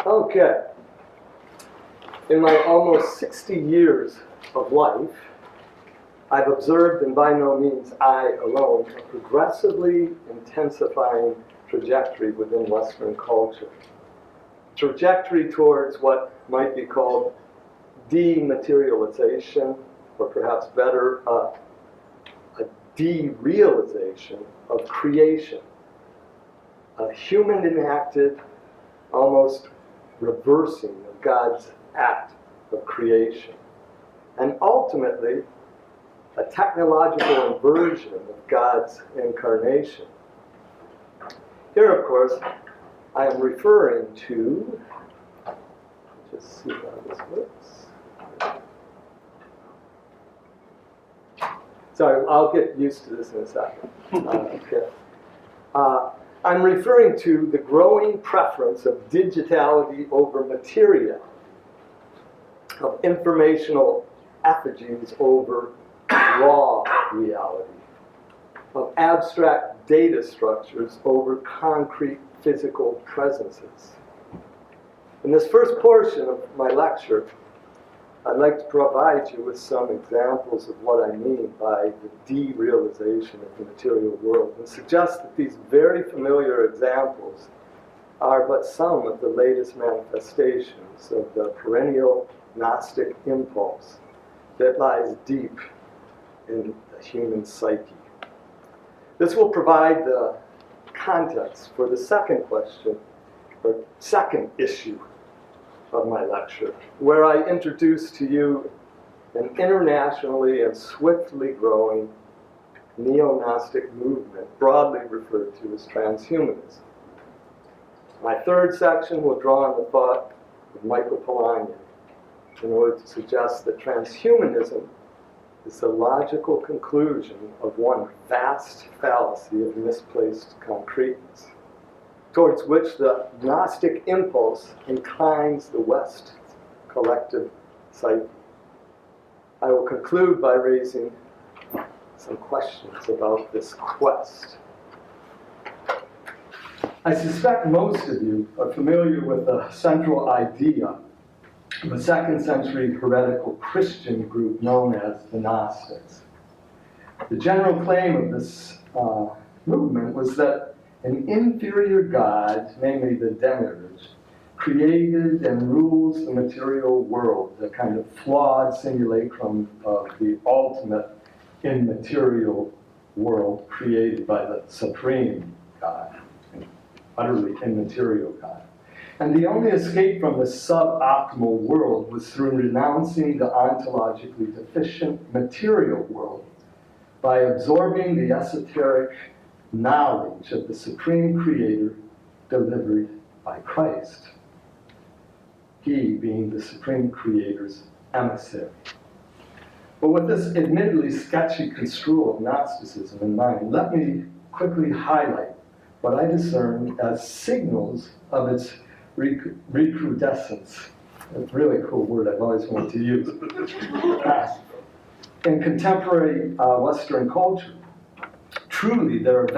Okay. In my almost 60 years of life, I've observed, and by no means I alone, a progressively intensifying trajectory within Western culture. Trajectory towards what might be called dematerialization, or perhaps better, a derealization of creation. A human enacted, almost reversing of God's act of creation. And ultimately, a technological inversion of God's incarnation. Here, of course, I am referring to, just see how this works. Sorry, I'll get used to this in a second. Okay. I'm referring to the growing preference of digitality over materia, of informational effigies over raw reality, of abstract data structures over concrete physical presences. In this first portion of my lecture, I'd like to provide you with some examples of what I mean by the derealization of the material world, and suggest that these very familiar examples are but some of the latest manifestations of the perennial Gnostic impulse that lies deep in the human psyche. This will provide the context for the second question, or second issue of my lecture, where I introduce to you an internationally and swiftly growing Neo-Gnostic movement, broadly referred to as Transhumanism. My third section will draw on the thought of Michael Polanyi in order to suggest that transhumanism is the logical conclusion of one vast fallacy of misplaced concreteness, towards which the Gnostic impulse inclines the West's collective psyche. I will conclude by raising some questions about this quest. I suspect most of you are familiar with the central idea of a second century heretical Christian group known as the Gnostics. The general claim of this movement was that an inferior god, namely the demiurge, created and rules the material world, a kind of flawed simulacrum of the ultimate immaterial world created by the supreme God, an utterly immaterial God. And the only escape from the suboptimal world was through renouncing the ontologically deficient material world by absorbing the esoteric knowledge of the Supreme Creator delivered by Christ, he being the Supreme Creator's emissary. But with this admittedly sketchy construal of Gnosticism in mind, let me quickly highlight what I discern as signals of its recrudescence. A really cool word I've always wanted to use. In contemporary Western culture, truly there are a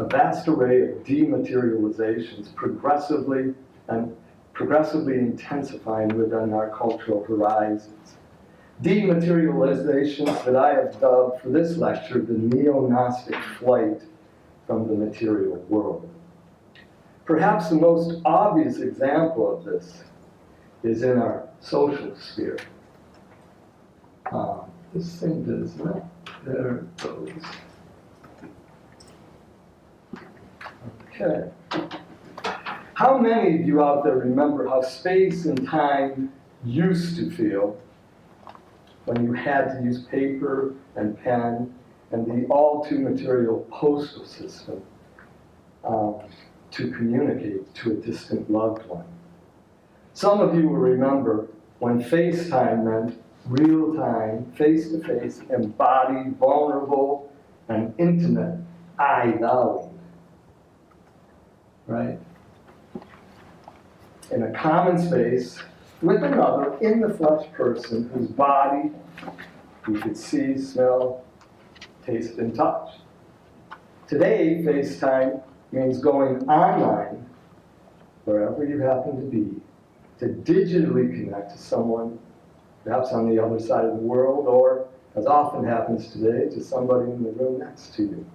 vast array of dematerializations progressively intensifying within our cultural horizons. Dematerializations that I have dubbed for this lecture the Neo-Gnostic flight from the material world. Perhaps the most obvious example of this is in our social sphere. This thing does not. There it goes. Okay. How many of you out there remember how space and time used to feel when you had to use paper and pen and the all-too-material postal system to communicate to a distant loved one? Some of you will remember when FaceTime meant real-time, face-to-face, embodied, vulnerable, and intimate I-thouing. Right? In a common space with another in the flesh person whose body you could see, smell, taste, and touch. Today, FaceTime means going online wherever you happen to be, to digitally connect to someone, perhaps on the other side of the world, or, as often happens today, to somebody in the room next to you,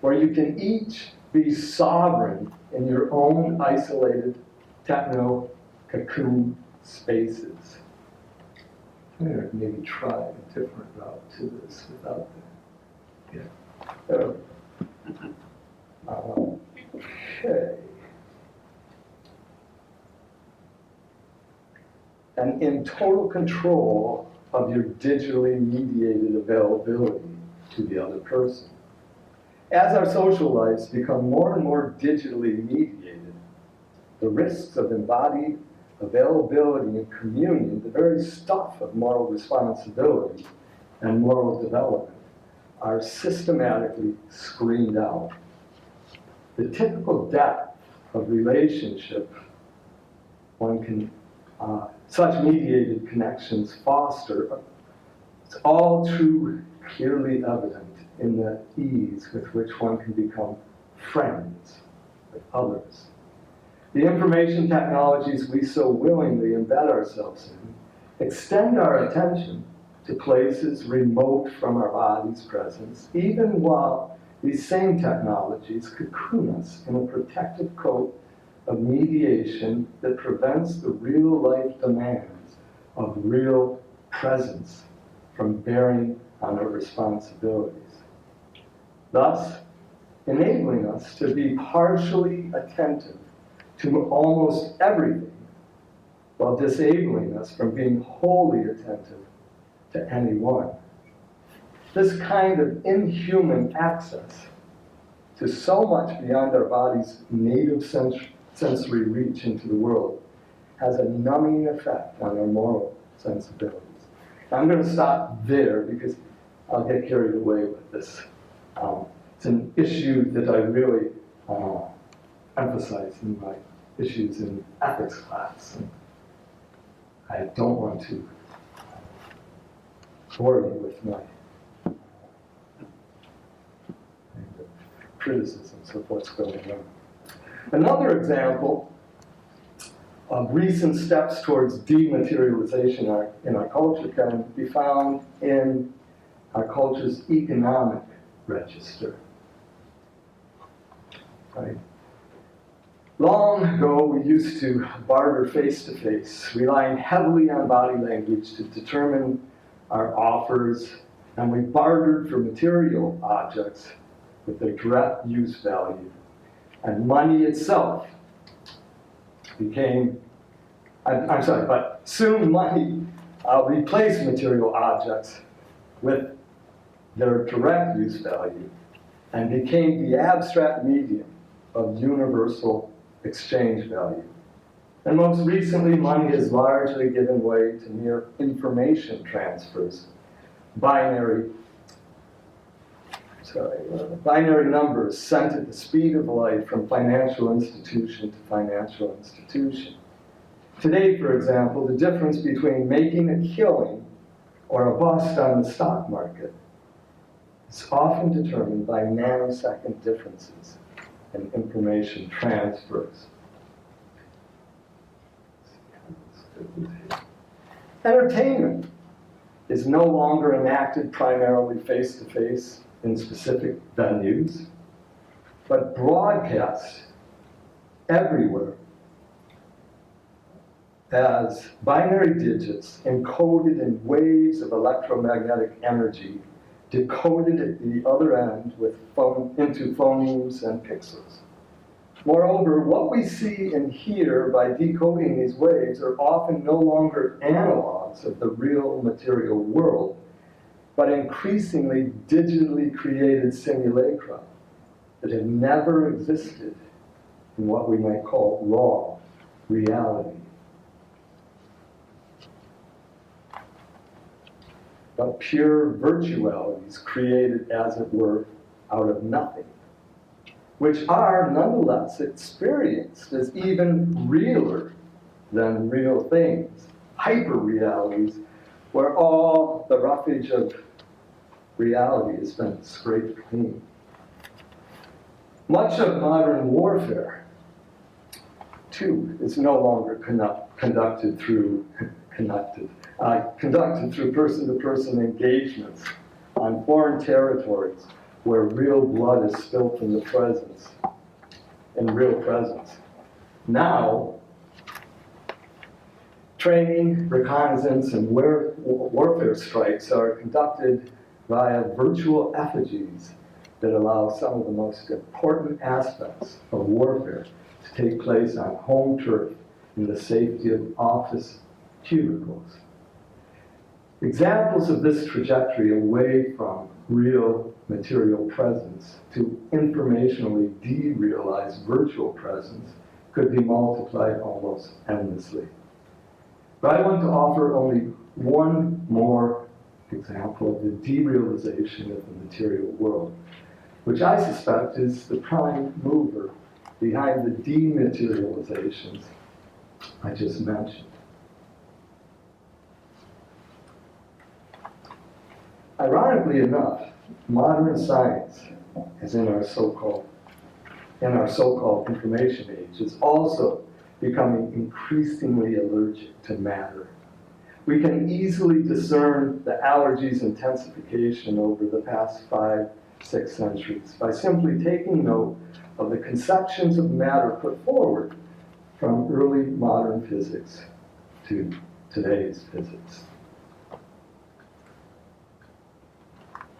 where you can each be sovereign in your own isolated techno-cocoon spaces. I'm going to maybe try a different route to this without the... Okay. And in total control of your digitally mediated availability to the other person. As our social lives become more and more digitally mediated, the risks of embodied availability and communion, the very stuff of moral responsibility and moral development, are systematically screened out. The typical depth of relationship such mediated connections foster, it's all too clearly evident in the ease with which one can become friends with others. The information technologies we so willingly embed ourselves in extend our attention to places remote from our body's presence, even while these same technologies cocoon us in a protective coat of mediation that prevents the real-life demands of real presence from bearing on our responsibilities, thus enabling us to be partially attentive to almost everything while disabling us from being wholly attentive to anyone. This kind of inhuman access to so much beyond our body's native sensory reach into the world has a numbing effect on our moral sensibilities. I'm going to stop there because I'll get carried away with this. It's an issue that I really emphasize in my issues in ethics class. And I don't want to bore you with my criticisms of what's going on. Another example of recent steps towards dematerialization in our culture can be found in our culture's economic register. Right? Long ago, we used to barter face-to-face, relying heavily on body language to determine our offers, and we bartered for material objects with their direct use value. And money itself became, but soon money replaced material objects with their direct use value and became the abstract medium of universal exchange value. And most recently, money has largely given way to mere information transfers, binary numbers sent at the speed of light from financial institution to financial institution. Today, for example, the difference between making a killing or a bust on the stock market is often determined by nanosecond differences in information transfers. Entertainment is no longer enacted primarily face-to-face in specific venues, but broadcast everywhere as binary digits encoded in waves of electromagnetic energy, decoded at the other end into phonemes and pixels. Moreover, what we see and hear by decoding these waves are often no longer analogs of the real material world, but increasingly digitally created simulacra that have never existed in what we might call raw reality. But pure virtualities created, as it were, out of nothing, which are nonetheless experienced as even realer than real things, hyper-realities, where all the roughage of reality has been scraped clean. Much of modern warfare Two, it's no longer conducted through person-to-person engagements on foreign territories where real blood is spilt in real presence. Now, training, reconnaissance, and warfare strikes are conducted via virtual effigies that allow some of the most important aspects of warfare to take place on home turf in the safety of office cubicles. Examples of this trajectory away from real material presence to informationally derealized virtual presence could be multiplied almost endlessly. But I want to offer only one more example of the derealization of the material world, which I suspect is the prime mover behind the dematerializations I just mentioned. Ironically enough, modern science, as in our so-called information age, is also becoming increasingly allergic to matter. We can easily discern the allergy's intensification over the past 5-6 centuries by simply taking note of the conceptions of matter put forward from early modern physics to today's physics.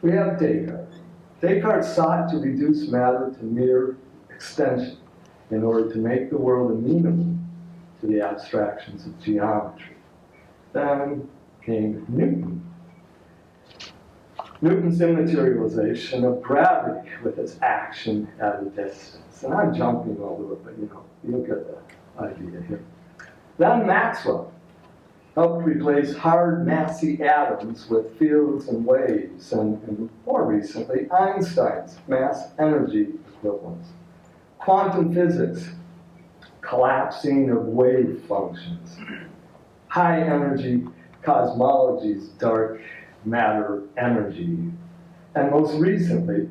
We have Descartes. Descartes sought to reduce matter to mere extension in order to make the world amenable to the abstractions of geometry. Then came Newton. Newton's immaterialization of gravity with its action at a distance. And I'm jumping all over, but you'll get the idea here. Then Maxwell helped replace hard, massy atoms with fields and waves, and more recently, Einstein's mass-energy equivalence. Quantum physics, collapsing of wave functions. High-energy cosmology's dark matter energy. And most recently,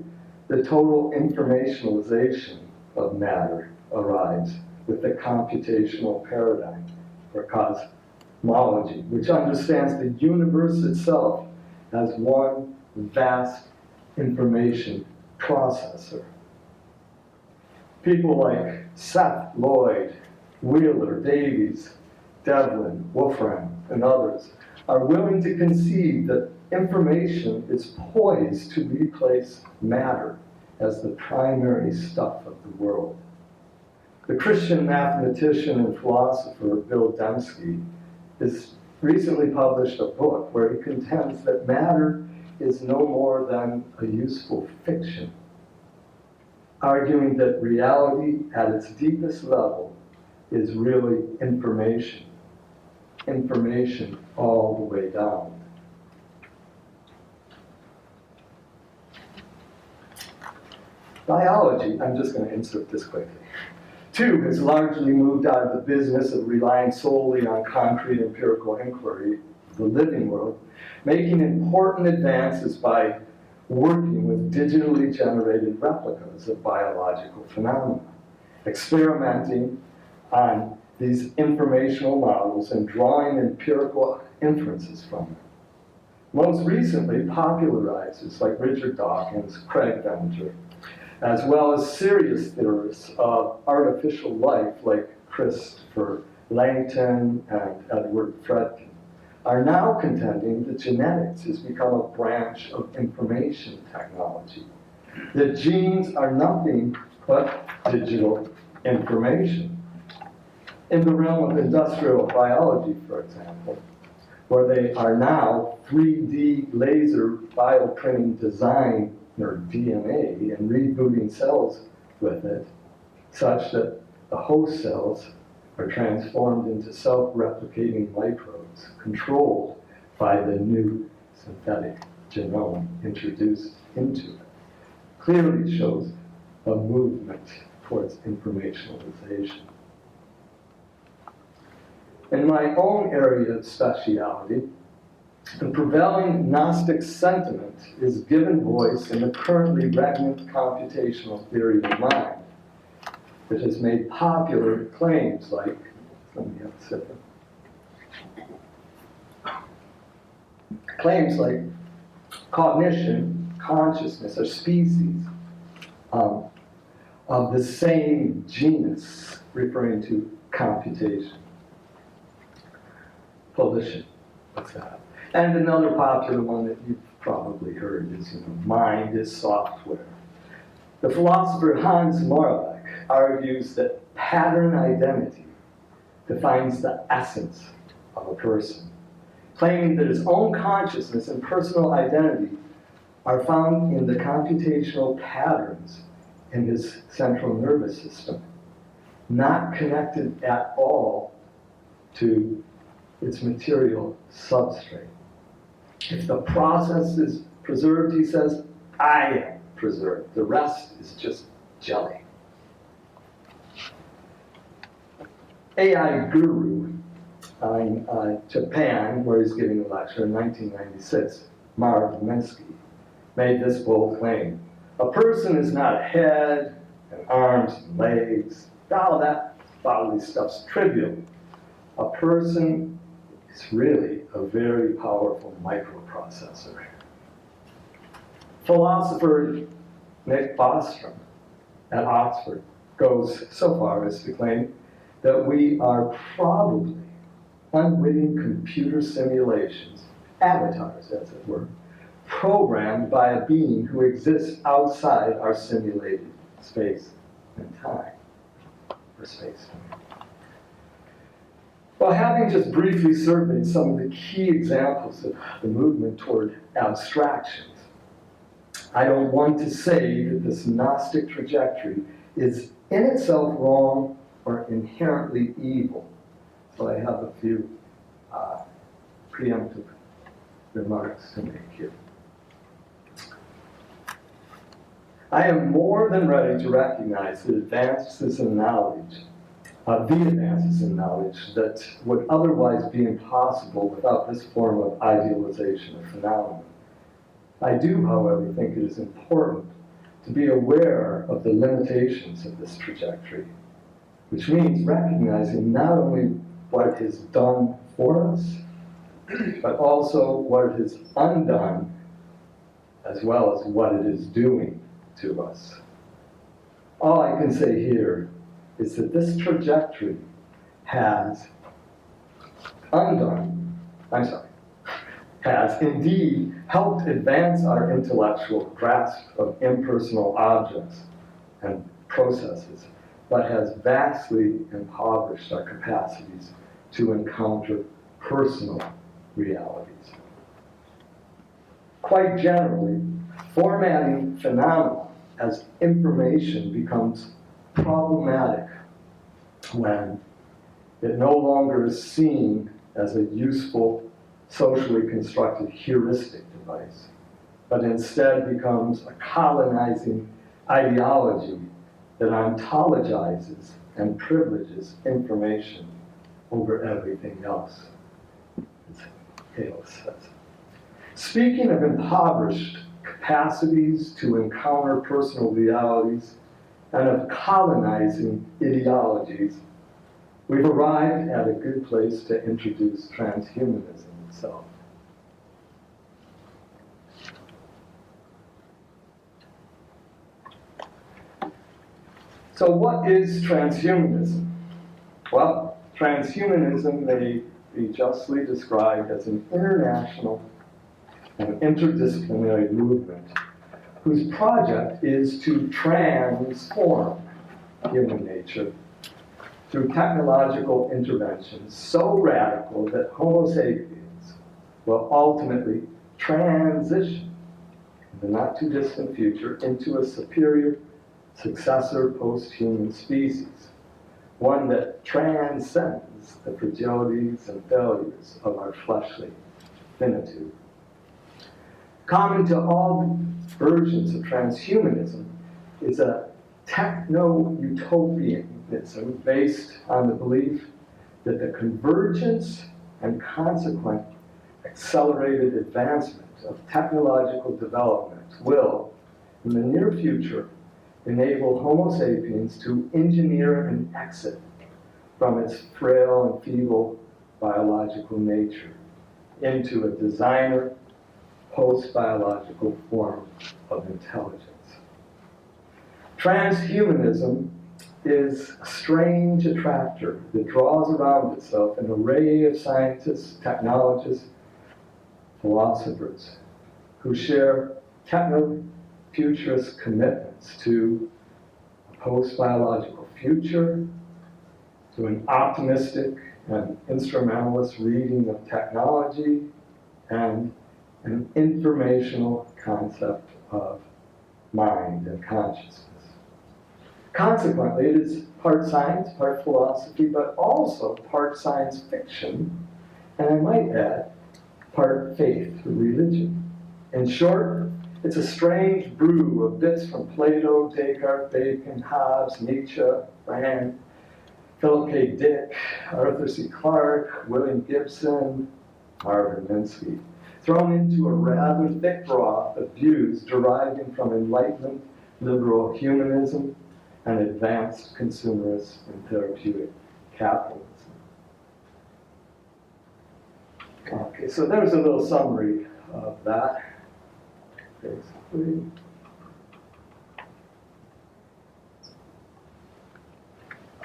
the total informationalization of matter arrives with the computational paradigm for cosmology, which understands the universe itself as one vast information processor. People like Seth Lloyd, Wheeler, Davies, Devlin, Wolfram, and others are willing to concede that information is poised to replace matter as the primary stuff of the world. The Christian mathematician and philosopher Bill Dembski has recently published a book where he contends that matter is no more than a useful fiction, arguing that reality at its deepest level is really information all the way down. Biology, I'm just going to insert this quickly, too, has largely moved out of the business of relying solely on concrete empirical inquiry of the living world, making important advances by working with digitally generated replicas of biological phenomena, experimenting on these informational models and drawing empirical inferences from them. Most recently, popularizers like Richard Dawkins, Craig Venter, as well as serious theorists of artificial life like Christopher Langton and Edward Fredkin, are now contending that genetics has become a branch of information technology, that genes are nothing but digital information. In the realm of industrial biology, for example, where they are now 3D laser bioprinting design or DNA and rebooting cells with it, such that the host cells are transformed into self-replicating microbes controlled by the new synthetic genome introduced into it. Clearly shows a movement towards informationalization. In my own area of speciality, the prevailing Gnostic sentiment is given voice in the currently regnant computational theory of mind. that has made popular claims like, let me have a sip. Claims like cognition, consciousness are species of the same genus, referring to computation. Volition, what's that? And another popular one that you've probably heard is, mind is software. The philosopher Hans Morlach argues that pattern identity defines the essence of a person, claiming that his own consciousness and personal identity are found in the computational patterns in his central nervous system, not connected at all to its material substrate. If the process is preserved, he says, I am preserved. The rest is just jelly. AI guru in Japan, where he's giving a lecture in 1996, Marv Minsky, made this bold claim. A person is not a head and arms and legs. All that bodily stuff's trivial. A person is really a very powerful microprocessor. Philosopher Nick Bostrom at Oxford goes so far as to claim that we are probably unwitting computer simulations, avatars as it were, programmed by a being who exists outside our simulated space and time, or space-time. Well, having just briefly surveyed some of the key examples of the movement toward abstractions, I don't want to say that this Gnostic trajectory is in itself wrong or inherently evil. So I have a few preemptive remarks to make here. I am more than ready to recognize the advances in knowledge that would otherwise be impossible without this form of idealization of phenomena. I do, however, think it is important to be aware of the limitations of this trajectory, which means recognizing not only what it has done for us, but also what it has undone, as well as what it is doing to us. All I can say here is that this trajectory has indeed helped advance our intellectual grasp of impersonal objects and processes, but has vastly impoverished our capacities to encounter personal realities. Quite generally, formatting phenomena as information becomes problematic when it no longer is seen as a useful, socially constructed heuristic device, but instead becomes a colonizing ideology that ontologizes and privileges information over everything else, as Hale says. Speaking of impoverished capacities to encounter personal realities and of colonizing ideologies, we've arrived at a good place to introduce transhumanism itself. So what is transhumanism? Well, transhumanism may be justly described as an international and interdisciplinary movement whose project is to transform human nature through technological interventions so radical that Homo sapiens will ultimately transition in the not too distant future into a superior successor post-human species, one that transcends the fragilities and failures of our fleshly finitude. Common to all versions of transhumanism is a techno-utopianism based on the belief that the convergence and consequent accelerated advancement of technological development will, in the near future, enable Homo sapiens to engineer an exit from its frail and feeble biological nature into a designer, post-biological form of intelligence. Transhumanism is a strange attractor that draws around itself an array of scientists, technologists, philosophers who share techno-futurist commitments to a post-biological future, to an optimistic and instrumentalist reading of technology, and an informational concept of mind and consciousness. Consequently, it is part science, part philosophy, but also part science fiction, and I might add, part faith or religion. In short, it's a strange brew of bits from Plato, Descartes, Bacon, Hobbes, Nietzsche, Rand, Philip K. Dick, Arthur C. Clarke, William Gibson, Marvin Minsky, thrown into a rather thick broth of views deriving from Enlightenment, liberal humanism, and advanced consumerist and therapeutic capitalism. Okay, so there's a little summary of that, basically.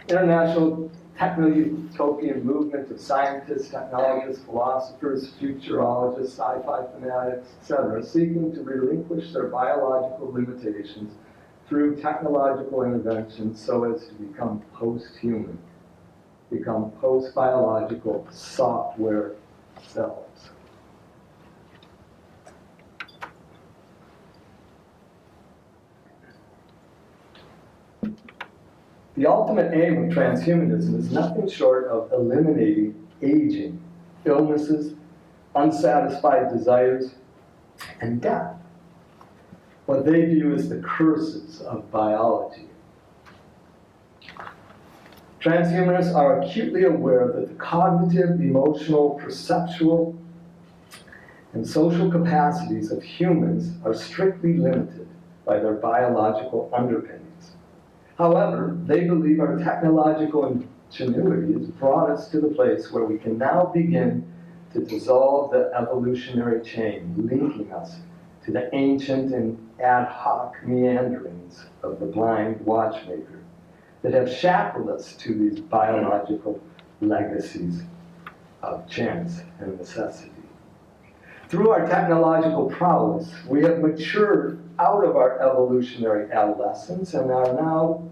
International techno-utopian movement of scientists, technologists, philosophers, futurologists, sci-fi fanatics, etc., seeking to relinquish their biological limitations through technological intervention so as to become post-human, become post-biological software selves. The ultimate aim of transhumanism is nothing short of eliminating aging, illnesses, unsatisfied desires, and death, what they view as the curses of biology. Transhumanists are acutely aware that the cognitive, emotional, perceptual, and social capacities of humans are strictly limited by their biological underpinnings. However, they believe our technological ingenuity has brought us to the place where we can now begin to dissolve the evolutionary chain linking us to the ancient and ad hoc meanderings of the blind watchmaker that have shackled us to these biological legacies of chance and necessity. Through our technological prowess, we have matured out of our evolutionary adolescence and are now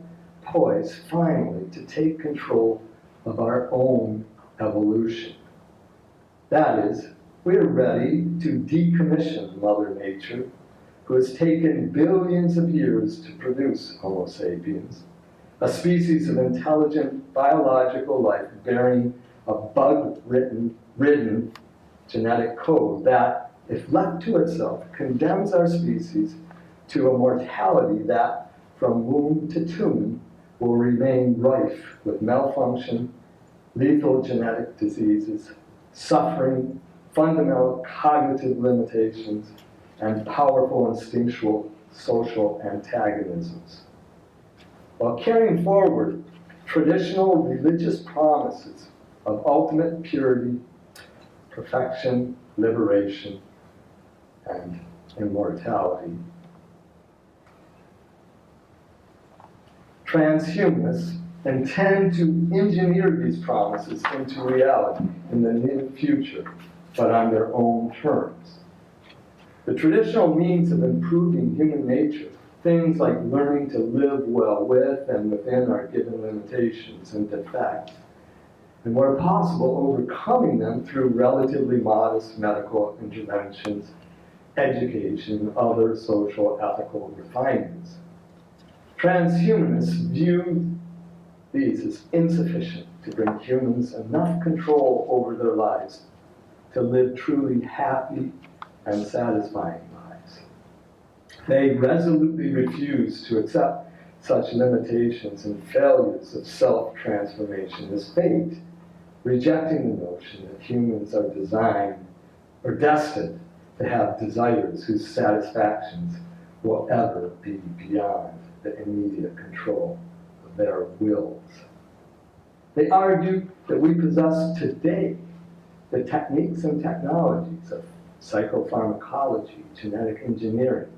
poised, finally, to take control of our own evolution. That is, we are ready to decommission Mother Nature, who has taken billions of years to produce Homo sapiens, a species of intelligent biological life bearing a bug-ridden genetic code that, if left to itself, condemns our species to a mortality that, from womb to tomb, will remain rife with malfunction, lethal genetic diseases, suffering, fundamental cognitive limitations, and powerful instinctual social antagonisms. While carrying forward traditional religious promises of ultimate purity, perfection, liberation, and immortality. Transhumanists intend to engineer these promises into reality in the near future, but on their own terms. The traditional means of improving human nature, things like learning to live well with and within our given limitations and defects, and where possible, overcoming them through relatively modest medical interventions, education, and other social ethical refinements. Transhumanists view these as insufficient to bring humans enough control over their lives to live truly happy and satisfying lives. They resolutely refuse to accept such limitations and failures of self-transformation as fate, rejecting the notion that humans are designed or destined to have desires whose satisfactions will ever be beyond the immediate control of their wills. They argue that we possess today the techniques and technologies of psychopharmacology, genetic engineering,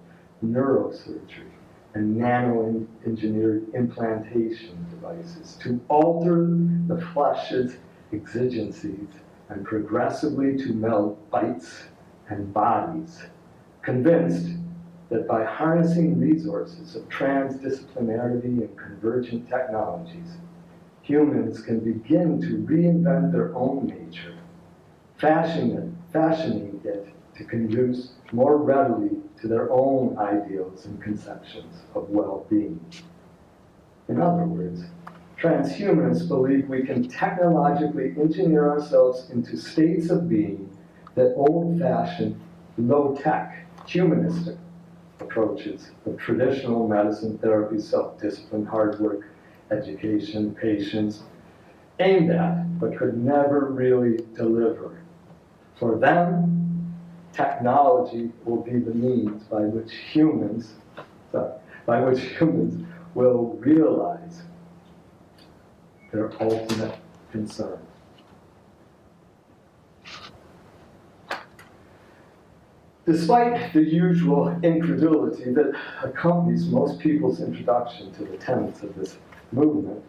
neurosurgery, and nano-engineered implantation devices to alter the flesh's exigencies and progressively to meld bites and bodies, convinced that by harnessing resources of transdisciplinarity and convergent technologies, humans can begin to reinvent their own nature, fashioning it to conduce more readily to their own ideals and conceptions of well-being. In other words, transhumanists believe we can technologically engineer ourselves into states of being that old-fashioned, low-tech, humanistic approaches of traditional medicine, therapy, self-discipline, hard work, education, patience, aimed at, but could never really deliver. For them, technology will be the means by which humans will realize their ultimate concern. Despite the usual incredulity that accompanies most people's introduction to the tenets of this movement,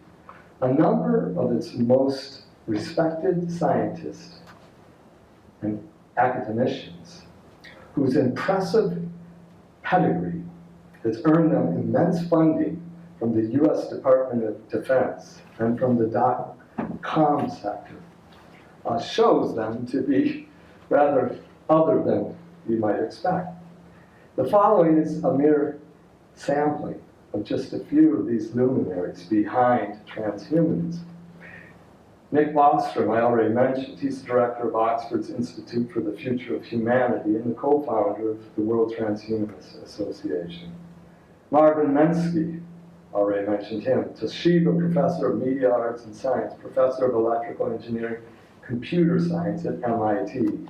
a number of its most respected scientists and academicians, whose impressive pedigree has earned them immense funding from the U.S. Department of Defense and from the .com sector, shows them to be rather other than you might expect. The following is a mere sampling of just a few of these luminaries behind transhumanism. Nick Bostrom, I already mentioned, he's the director of Oxford's Institute for the Future of Humanity and the co-founder of the World Transhumanist Association. Marvin Minsky, already mentioned him, Toshiba, professor of media arts and science, professor of electrical engineering, computer science at MIT,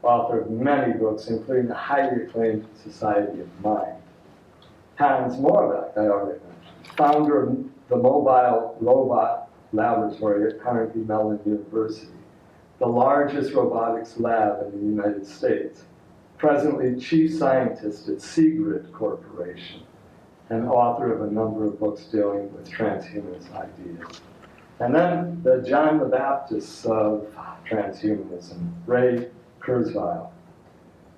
author of many books, including the highly acclaimed Society of Mind. Hans Moravec, I already mentioned, founder of the Mobile Robot Laboratory at Carnegie Mellon University, the largest robotics lab in the United States, presently chief scientist at Seegrid Corporation, and author of a number of books dealing with transhumanist ideas. And then the John the Baptist of transhumanism, Ray Kurzweil,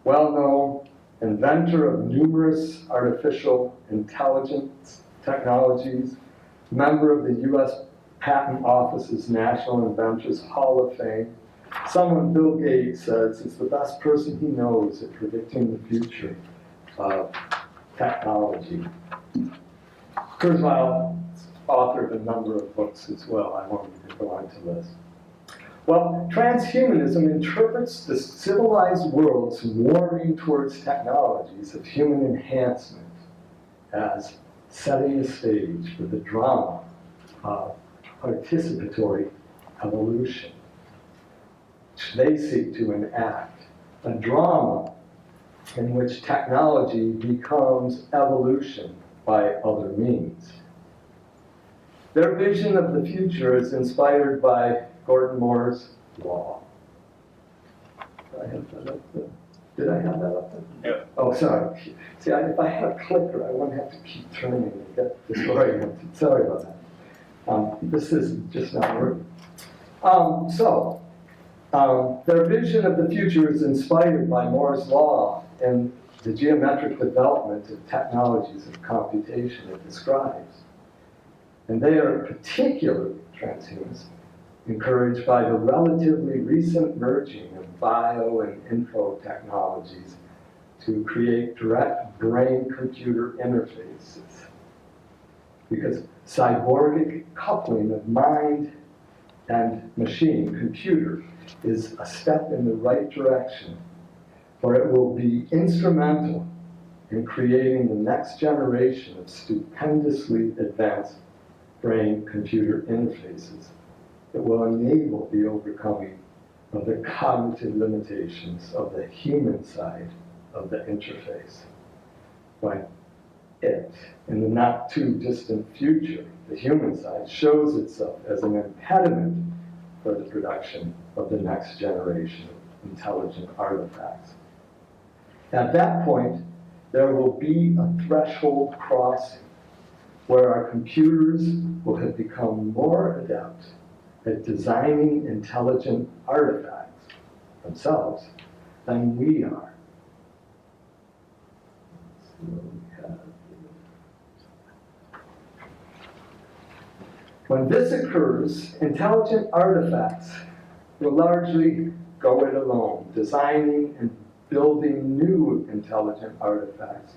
well-known inventor of numerous artificial intelligence technologies, member of the U.S. Patent Office's National Inventors Hall of Fame, someone Bill Gates says is the best person he knows at predicting the future of technology. Kurzweil authored a number of books as well. I won't even go on to list. Well, transhumanism interprets the civilized world's warming towards technologies of human enhancement as setting the stage for the drama of participatory evolution, which they seek to enact, a drama in which technology becomes evolution by other means. Their vision of the future is inspired by Gordon Moore's law. Did I have that up there? Did I have that up there? Yeah. Oh, sorry. See, if I had a clicker, I wouldn't have to keep turning and get disoriented. Sorry about that. This is just not working. Their vision of the future is inspired by Moore's law and the geometric development of technologies of computation it describes. And they are particularly, transhumanists, encouraged by the relatively recent merging of bio and info technologies to create direct brain-computer interfaces. Because cyborgic coupling of mind and machine, computer, is a step in the right direction, for it will be instrumental in creating the next generation of stupendously advanced brain-computer interfaces that will enable the overcoming of the cognitive limitations of the human side of the interface. when it, in the not too distant future, the human side, shows itself as an impediment for the production of the next generation of intelligent artifacts. At that point, there will be a threshold crossing where our computers will have become more adept at designing intelligent artifacts themselves than we are. When this occurs, intelligent artifacts will largely go it alone, designing and building new intelligent artifacts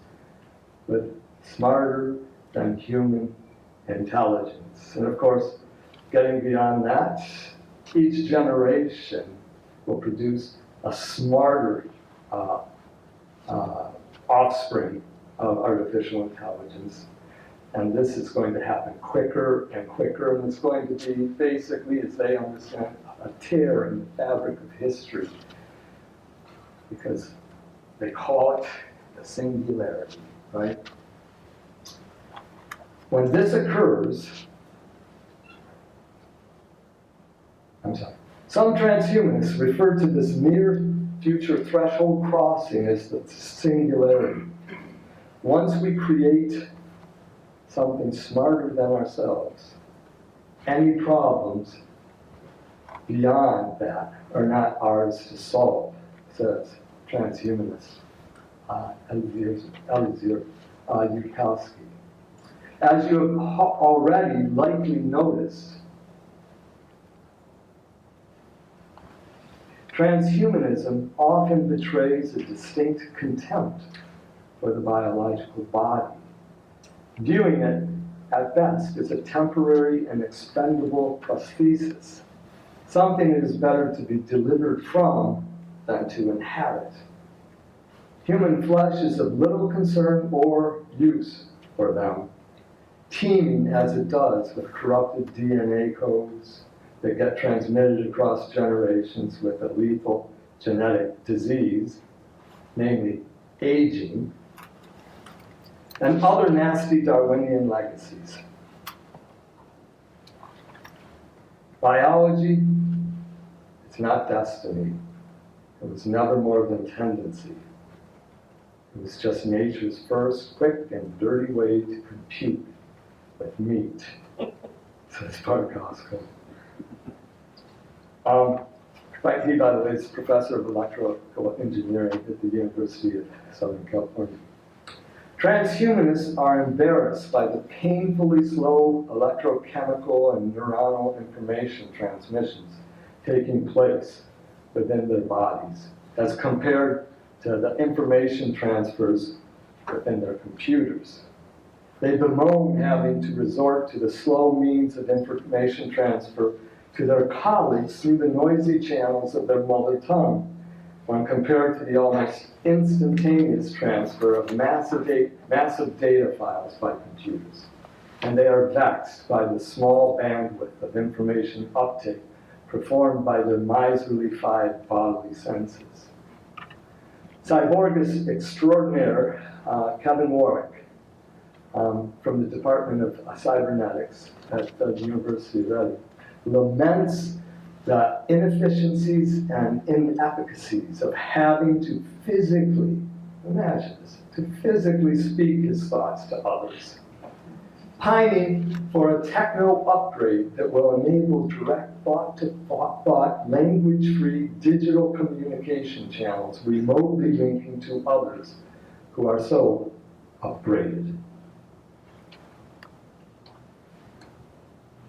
with smarter than human intelligence. And of course, getting beyond that, each generation will produce a smarter offspring of artificial intelligence. And this is going to happen quicker and quicker, and it's going to be basically, as they understand, a tear in the fabric of history, because they call it the singularity, right? When this occurs, some transhumanists refer to this near future threshold crossing as the singularity. Once we create something smarter than ourselves, any problems beyond that are not ours to solve, says transhumanist Eliezer Yudkowsky. As you have already likely noticed, transhumanism often betrays a distinct contempt for the biological body, viewing it at best as a temporary and expendable prosthesis, something that is better to be delivered from than to inhabit. Human flesh is of little concern or use for them, teeming as it does with corrupted DNA codes that get transmitted across generations with a lethal genetic disease, namely aging, and other nasty Darwinian legacies. Biology, it's not destiny. It was never more than tendency. It was just nature's first quick and dirty way to compute with meat, says Barkowski. He, by the way, is professor of electrical engineering at the University of Southern California. Transhumanists are embarrassed by the painfully slow electrochemical and neuronal information transmissions taking place within their bodies, as compared to the information transfers within their computers. They bemoan having to resort to the slow means of information transfer to their colleagues through the noisy channels of their mother tongue, when compared to the almost instantaneous transfer of massive data files by computers. And they are vexed by the small bandwidth of information uptake performed by their miserly-fied bodily senses. Cyborgist extraordinaire Kevin Warwick from the Department of Cybernetics at the University of Reading laments the inefficiencies and inefficacies of having to physically, imagine this, to physically speak his thoughts to others, pining for a techno upgrade that will enable direct thought-to-thought, language-free digital communication channels remotely linking to others who are so upgraded.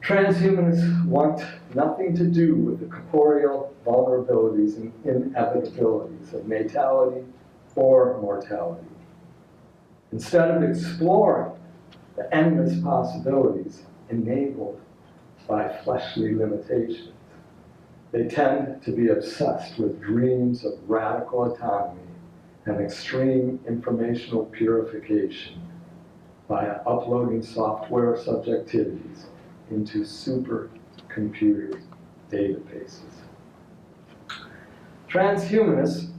Transhumanists want nothing to do with the corporeal vulnerabilities and inevitabilities of natality or mortality. Instead of exploring the endless possibilities enabled by fleshly limitations, they tend to be obsessed with dreams of radical autonomy and extreme informational purification by uploading software subjectivities into supercomputer databases. Transhumanists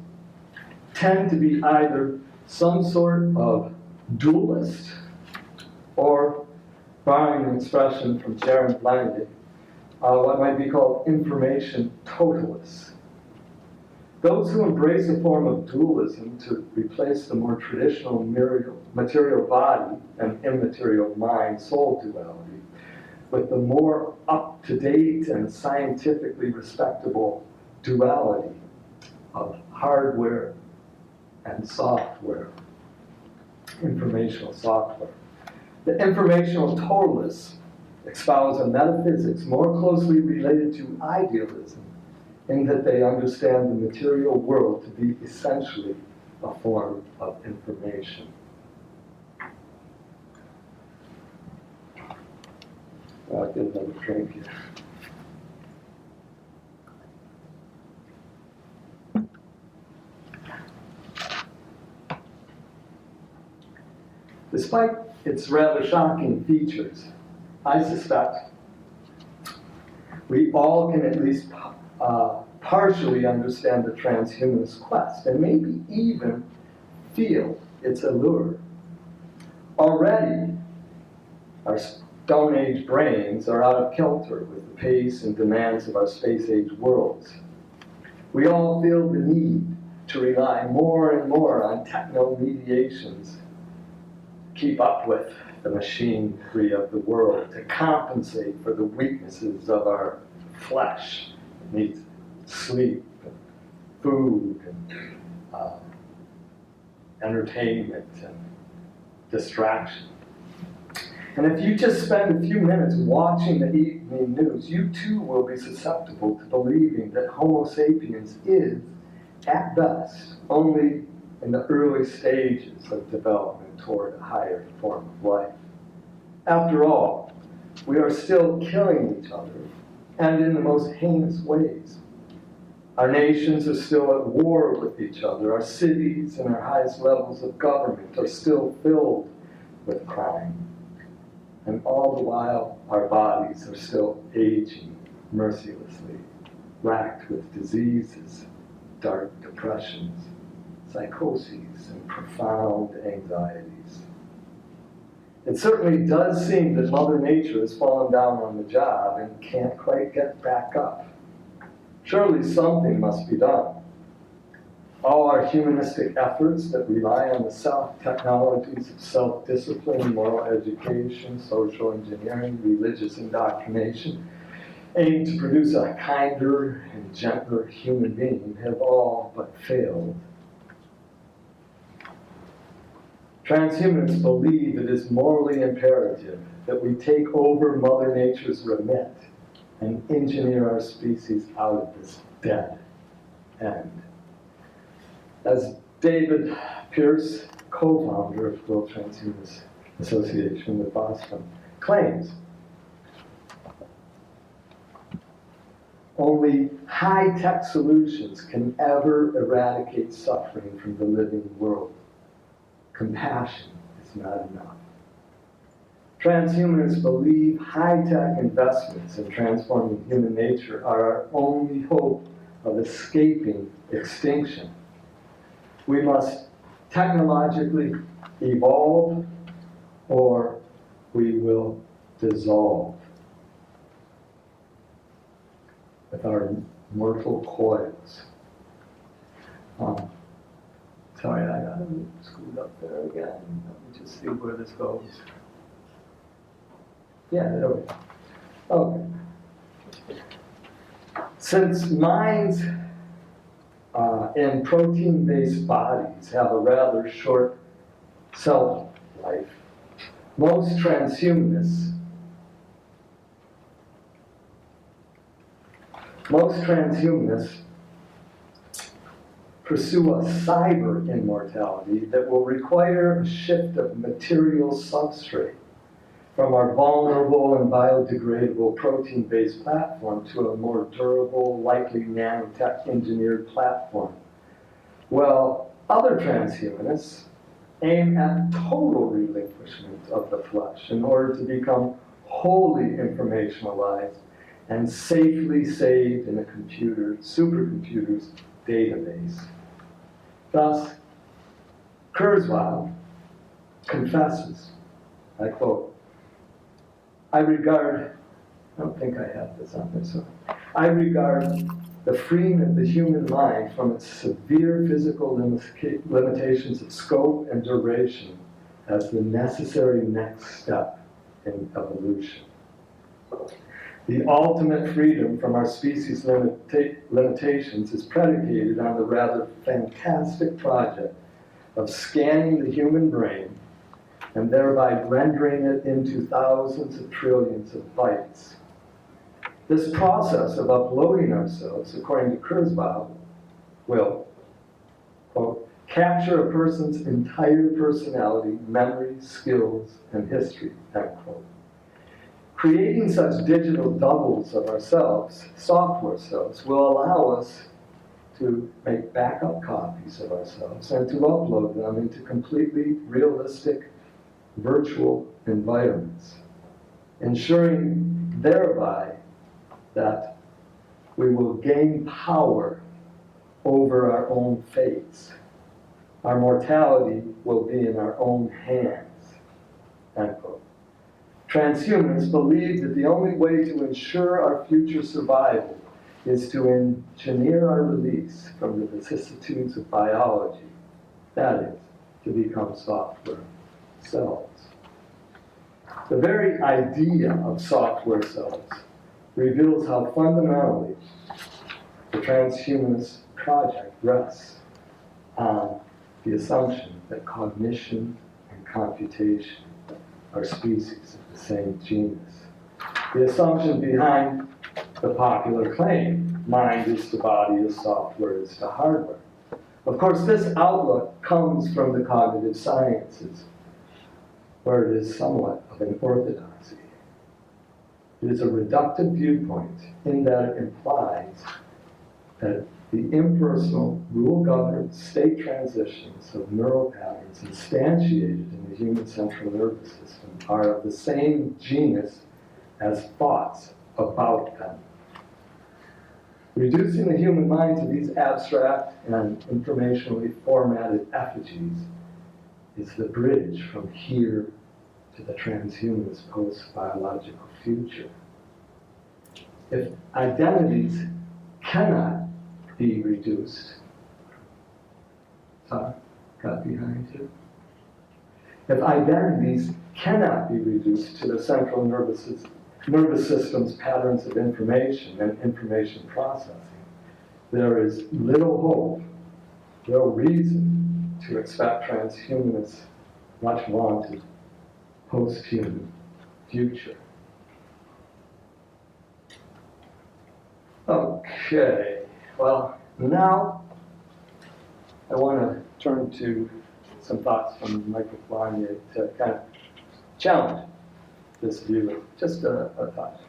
tend to be either some sort of dualist, or, borrowing an expression from Jaron Lange, what might be called information totalists. Those who embrace a form of dualism to replace the more traditional material body and immaterial mind-soul duality with the more up-to-date and scientifically respectable duality of hardware and software, informational software. The informational totalists espouse a metaphysics more closely related to idealism, in that they understand the material world to be essentially a form of information. I'll get another drink here. Despite its rather shocking features, I suspect we all can at least partially understand the transhumanist quest, and maybe even feel its allure. Already, our Stone Age brains are out of kilter with the pace and demands of our space-age worlds. We all feel the need to rely more and more on techno-mediations to keep up with the machinery of the world, to compensate for the weaknesses of our flesh. It needs sleep, and food, and entertainment, and distraction. And if you just spend a few minutes watching the evening news, you too will be susceptible to believing that Homo sapiens is, at best, only in the early stages of development toward a higher form of life. After all, we are still killing each other, and in the most heinous ways. Our nations are still at war with each other. Our cities and our highest levels of government are still filled with crime. And all the while, our bodies are still aging mercilessly, racked with diseases, dark depressions, psychoses, and profound anxieties. It certainly does seem that Mother Nature has fallen down on the job and can't quite get back up. Surely something must be done. All our humanistic efforts that rely on the self-technologies of self-discipline, moral education, social engineering, religious indoctrination, aimed to produce a kinder and gentler human being have all but failed. Transhumanists believe it is morally imperative that we take over Mother Nature's remit and engineer our species out of this dead end. As David Pierce, co-founder of World Transhumanist Association with Boston, claims, only high-tech solutions can ever eradicate suffering from the living world. Compassion is not enough. Transhumanists believe high-tech investments in transforming human nature are our only hope of escaping extinction. We must technologically evolve, or we will dissolve with our mortal coils. Sorry, I got screwed up there again. Let me just see where this goes. Yeah, there we go. Okay. Since minds in protein-based bodies have a rather short self-life, most transhumanists pursue a cyber immortality that will require a shift of material substrate from our vulnerable and biodegradable protein-based platform to a more durable, likely nanotech engineered platform. Well, other transhumanists aim at total relinquishment of the flesh in order to become wholly informationalized and safely saved in a supercomputer's database. Thus, Kurzweil confesses, I quote, I don't think I have this on this one. I regard the freeing of the human mind from its severe physical limitations of scope and duration as the necessary next step in evolution. The ultimate freedom from our species' limitations is predicated on the rather fantastic project of scanning the human brain and thereby rendering it into thousands of trillions of bytes. This process of uploading ourselves, according to Kurzweil, will, quote, capture a person's entire personality, memory, skills, and history, end quote. Creating such digital doubles of ourselves, software selves, will allow us to make backup copies of ourselves and to upload them into completely realistic virtual environments, ensuring thereby that we will gain power over our own fates. Our mortality will be in our own hands, end quote. Transhumanists believe that the only way to ensure our future survival is to engineer our release from the vicissitudes of biology, that is, to become software cells. The very idea of software cells reveals how fundamentally the transhumanist project rests on the assumption that cognition and computation are species of the same genus. The assumption behind the popular claim, mind is to body as software is to hardware. Of course, this outlook comes from the cognitive sciences, where it is somewhat of an orthodoxy. It is a reductive viewpoint in that it implies that the impersonal, rule-governed state transitions of neural patterns instantiated in the human central nervous system are of the same genus as thoughts about them. Reducing the human mind to these abstract and informationally formatted effigies is the bridge from here to the transhumanist post-biological future. If identities cannot be reduced, got behind you? If identities cannot be reduced to the central nervous system's patterns of information and information processing, there is little hope, no reason to expect transhumanists' much wanted post-human future. Okay, well, now I want to turn to some thoughts from Michael Polanyi to kind of challenge this view, just a thought.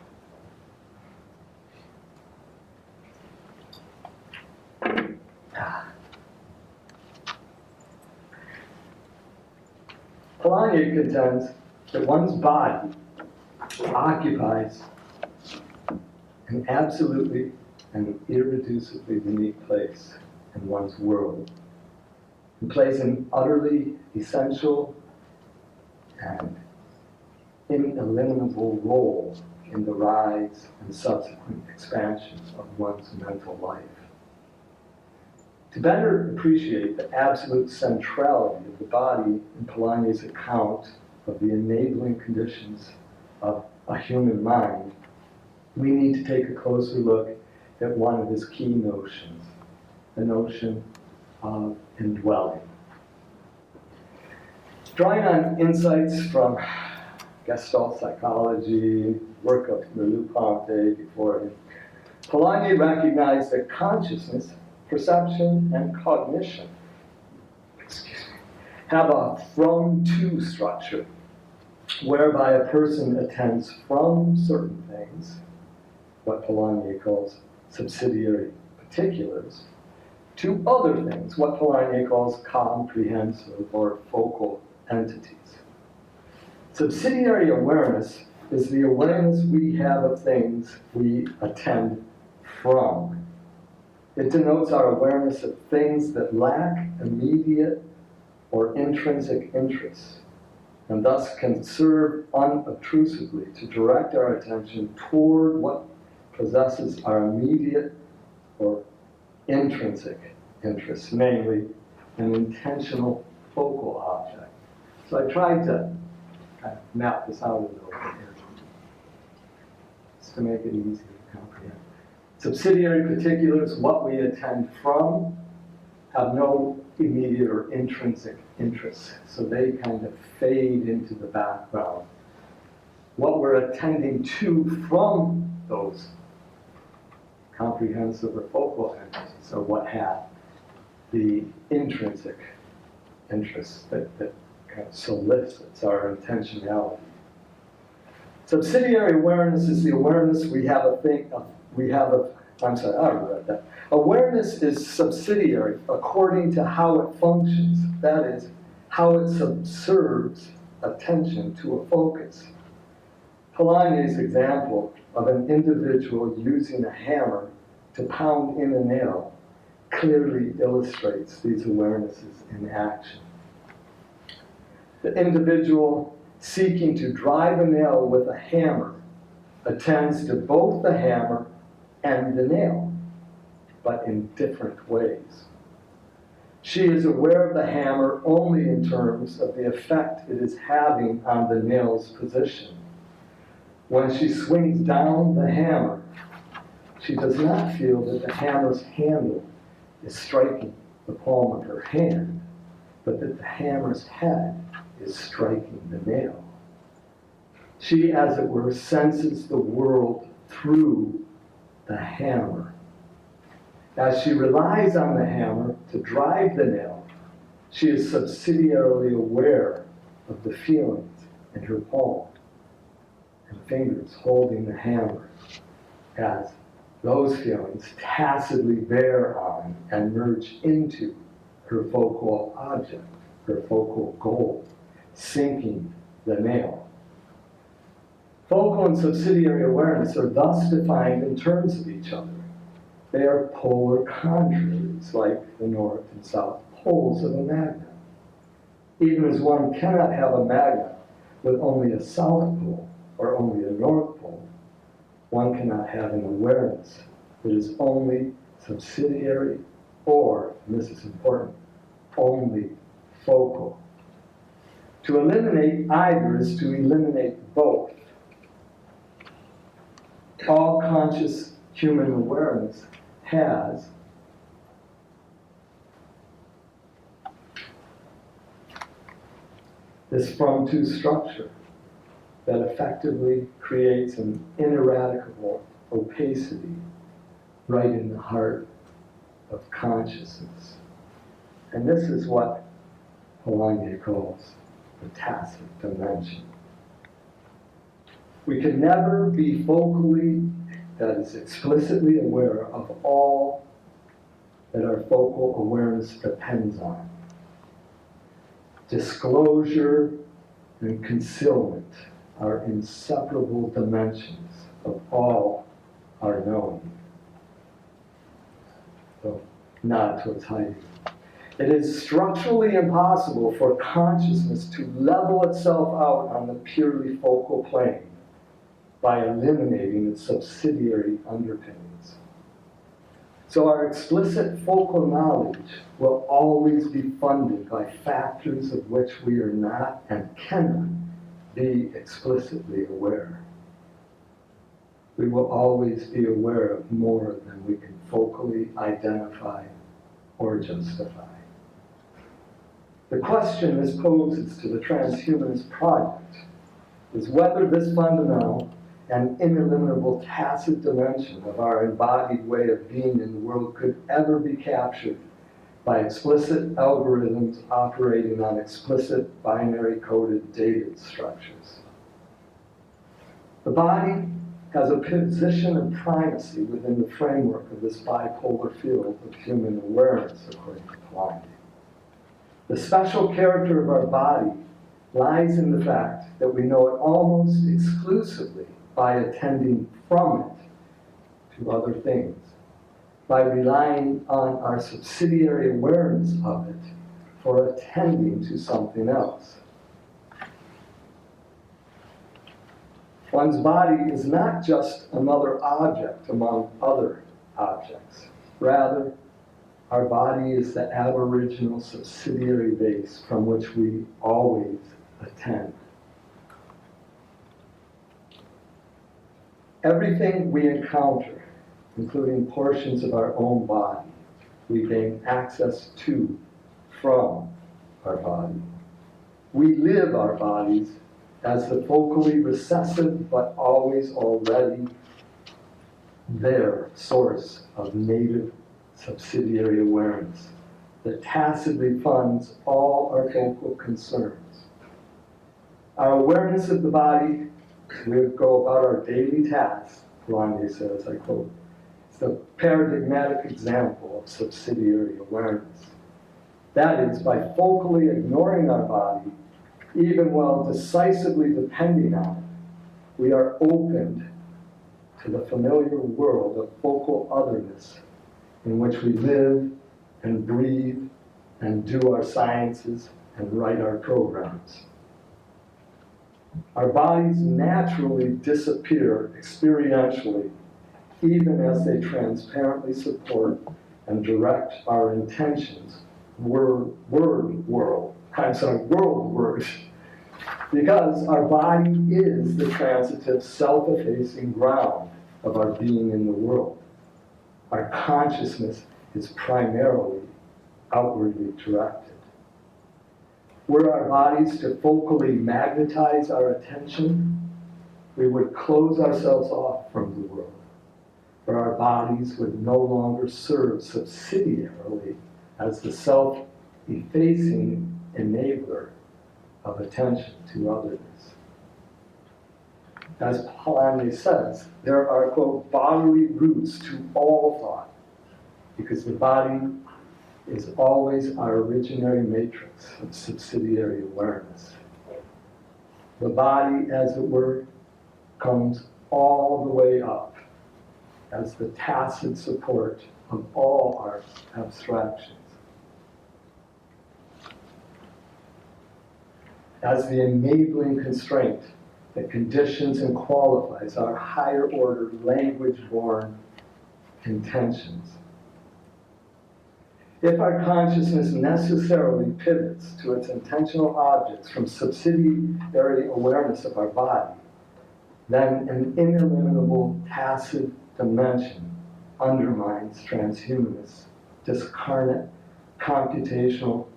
Polanyi contends that one's body occupies an absolutely and irreducibly unique place in one's world. It plays an utterly essential and ineliminable role in the rise and subsequent expansion of one's mental life. To better appreciate the absolute centrality of the body in Polanyi's account of the enabling conditions of a human mind, we need to take a closer look at one of his key notions, the notion of indwelling. Drawing on insights from Gestalt psychology, work of Merleau-Ponty before him, Polanyi recognized that consciousness, perception, and cognition have a from-to structure, whereby a person attends from certain things, what Polanyi calls subsidiary particulars, to other things, what Polanyi calls comprehensive or focal entities. Subsidiary awareness is the awareness we have of things we attend from. It denotes our awareness of things that lack immediate or intrinsic interest and thus can serve unobtrusively to direct our attention toward what possesses our immediate or intrinsic interest, namely an intentional focal object. So I tried to kind of map this out a little bit here, just to make it easy to comprehend. Subsidiary particulars, what we attend from, have no immediate or intrinsic interests, so they kind of fade into the background. What we're attending to from those comprehensive or focal entities are what have the intrinsic interests that kind of solicits our intentionality. Subsidiary awareness is the awareness we have of, I'm sorry, I already read that. Awareness is subsidiary according to how it functions, that is, how it subserves attention to a focus. Polanyi's example of an individual using a hammer to pound in a nail clearly illustrates these awarenesses in action. The individual seeking to drive a nail with a hammer attends to both the hammer and the nail, but in different ways. She is aware of the hammer only in terms of the effect it is having on the nail's position. When she swings down the hammer, she does not feel that the hammer's handle is striking the palm of her hand, but that the hammer's head is striking the nail. She, as it were, senses the world through the hammer. As she relies on the hammer to drive the nail, she is subsidiarily aware of the feelings in her palm and fingers holding the hammer, as those feelings tacitly bear on and merge into her focal object, her focal goal, sinking the nail. Focal and subsidiary awareness are thus defined in terms of each other. They are polar contraries, like the north and south poles of a magnet. Even as one cannot have a magnet with only a south pole or only a north pole, one cannot have an awareness that is only subsidiary or, and this is important, only focal. To eliminate either is to eliminate both. All conscious human awareness has this from-to structure that effectively creates an ineradicable opacity right in the heart of consciousness. And this is what Polanyi calls the tacit dimension. We can never be focally, that is explicitly aware of all that our focal awareness depends on. Disclosure and concealment are inseparable dimensions of all our knowing. So, nod towards hiding. It is structurally impossible for consciousness to level itself out on the purely focal plane by eliminating its subsidiary underpinnings. So our explicit focal knowledge will always be funded by factors of which we are not and cannot be explicitly aware. We will always be aware of more than we can focally identify or justify. The question this poses to the Transhumanist project is whether this fundamental and ineliminable tacit dimension of our embodied way of being in the world could ever be captured by explicit algorithms operating on explicit binary-coded data structures. The body has a position of primacy within the framework of this bipolar field of human awareness, according to Polanyi. The special character of our body lies in the fact that we know it almost exclusively by attending from it to other things, by relying on our subsidiary awareness of it for attending to something else. One's body is not just another object among other objects. Rather, our body is the aboriginal subsidiary base from which we always attend. Everything we encounter, including portions of our own body, we gain access to from our body. We live our bodies as the focally recessive but always already there source of native subsidiary awareness that tacitly funds all our focal concerns. Our awareness of the body, we go about our daily tasks, Polanyi says, I quote, it's a paradigmatic example of subsidiary awareness. That is, by focally ignoring our body, even while decisively depending on it, we are opened to the familiar world of focal otherness in which we live and breathe and do our sciences and write our programs. Our bodies naturally disappear experientially, even as they transparently support and direct our intentions worldward, because our body is the transitive, self-effacing ground of our being in the world. Our consciousness is primarily outwardly directed. Were our bodies to focally magnetize our attention, we would close ourselves off from the world, for our bodies would no longer serve subsidiarily as the self-effacing enabler of attention to otherness. As Polanyi says, there are, quote, bodily roots to all thought, because the body is always our originary matrix of subsidiary awareness. The body, as it were, comes all the way up as the tacit support of all our abstractions, as the enabling constraint that conditions and qualifies our higher order language-born intentions. If our consciousness necessarily pivots to its intentional objects from subsidiary awareness of our body, then an ineliminable tacit dimension undermines transhumanists' discarnate computational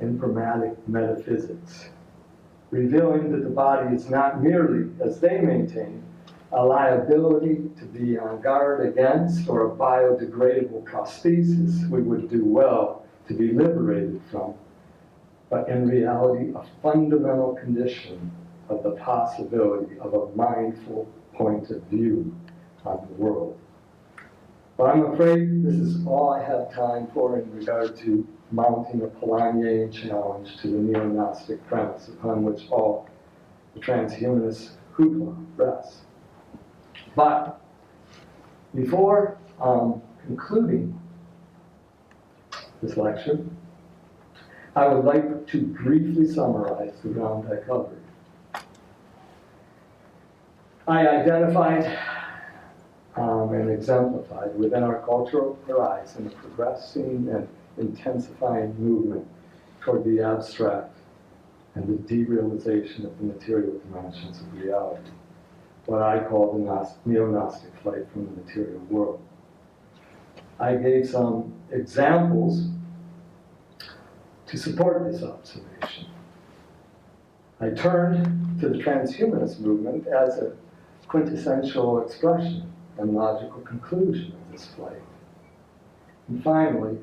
informatic metaphysics, revealing that the body is not merely, as they maintain, a liability to be on guard against or a biodegradable prosthesis we would do well to be liberated from, but in reality a fundamental condition of the possibility of a mindful point of view on the world. But I'm afraid this is all I have time for in regard to mounting a Polanyian challenge to the Neo-Gnostic premise upon which all the transhumanist hoopla rests. But before concluding this lecture, I would like to briefly summarize the ground I covered. I identified and exemplified within our cultural horizon a progressing and intensifying movement toward the abstract and the derealization of the material dimensions of reality, what I call the Neo-Gnostic flight from the material world. I gave some examples to support this observation. I turned to the transhumanist movement as a quintessential expression and logical conclusion of this flight. And finally,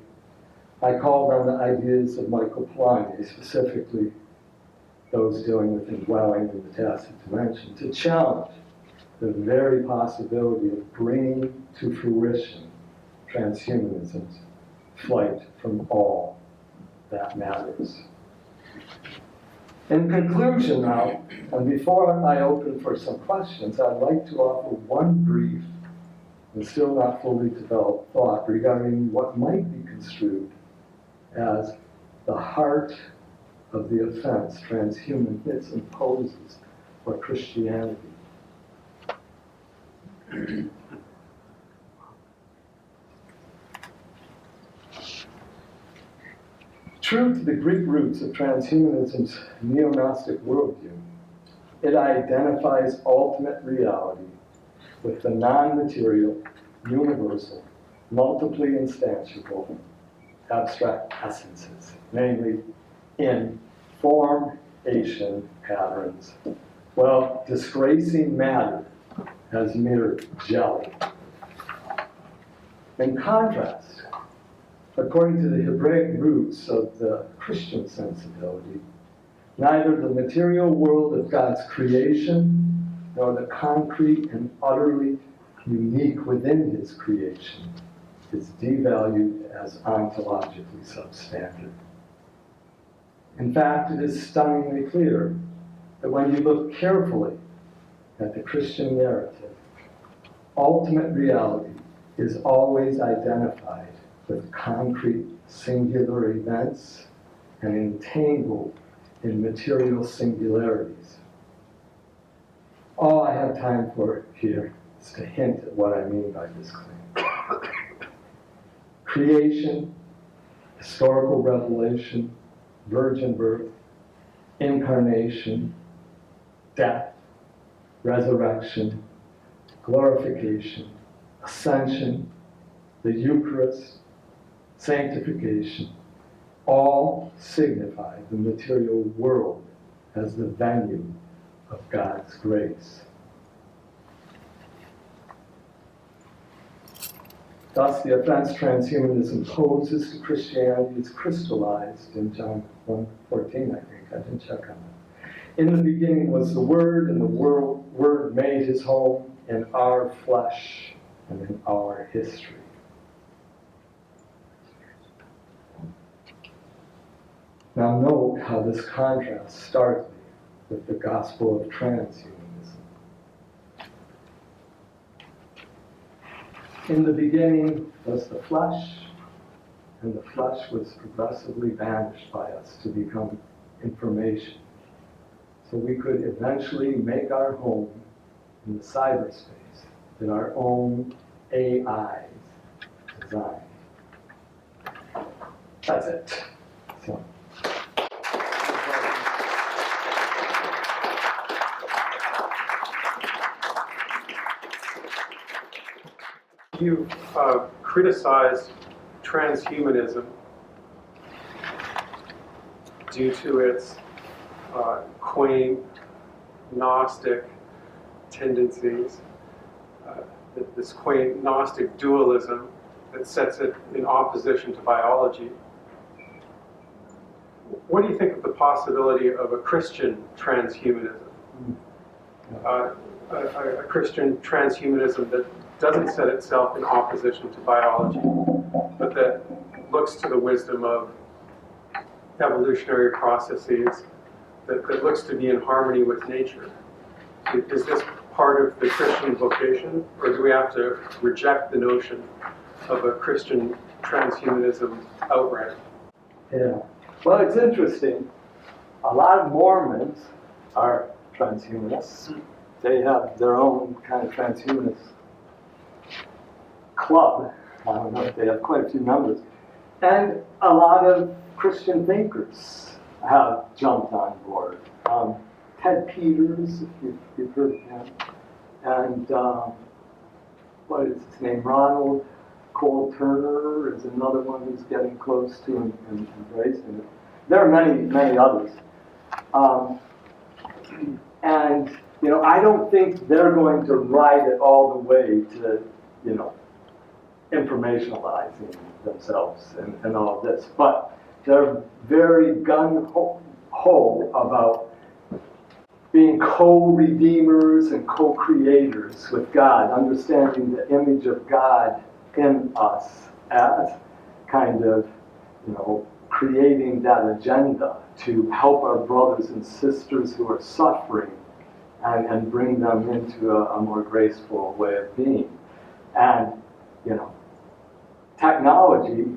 I called on the ideas of Michael Polanyi, specifically those dealing with indwelling in the tacit dimension, to challenge the very possibility of bringing to fruition transhumanism's flight from all that matters. In conclusion now, and before I open for some questions, I'd like to offer one brief and still not fully developed thought regarding what might be construed as the heart of the offense transhumanism poses for Christianity. True to the Greek roots of transhumanism's Neo-Gnostic worldview, it identifies ultimate reality with the non-material, universal, multiply instantiable, abstract essences, namely in formation patterns, while disgracing matter as mere jelly. In contrast, according to the Hebraic roots of the Christian sensibility, neither the material world of God's creation nor the concrete and utterly unique within his creation is devalued as ontologically substandard. In fact, it is stunningly clear that when you look carefully at the Christian narrative, ultimate reality is always identified with concrete singular events and entangled in material singularities. All I have time for here is to hint at what I mean by this claim. Creation, historical revelation, virgin birth, incarnation, death, resurrection, glorification, ascension, the Eucharist, sanctification, all signify the material world as the venue of God's grace. Thus, the offense transhumanism poses to Christianity is crystallized in John 1:14, I think. I didn't check on that. In the beginning was the Word, and the Word made his home in our flesh and in our history. Now note how this contrasts starkly with the gospel of transhumanism. In the beginning was the flesh, and the flesh was progressively banished by us to become information. So we could eventually make our home in the cyberspace that our own AIs design. That's it. So. You've criticized transhumanism due to its quaint Gnostic tendencies, this quaint Gnostic dualism that sets it in opposition to biology. What do you think of the possibility of a Christian transhumanism? A Christian transhumanism that doesn't set itself in opposition to biology, but that looks to the wisdom of evolutionary processes, that looks to be in harmony with nature. Is this part of the Christian vocation, or do we have to reject the notion of a Christian transhumanism outright? Yeah. Well, it's interesting. A lot of Mormons are transhumanists. They have their own kind of transhumanist club. I don't know if they have quite a few members. And a lot of Christian thinkers have jumped on board. Ted Peters, if you've heard of him, and what is his name? Ronald Cole Turner is another one who's getting close to embracing it. There are many, many others. And, you know, I don't think they're going to ride it all the way to, you know, informationalizing themselves and all this. But they're very gung-ho about being co-redeemers and co-creators with God, understanding the image of God in us as kind of, you know, creating that agenda to help our brothers and sisters who are suffering and bring them into a more graceful way of being. And, you know, technology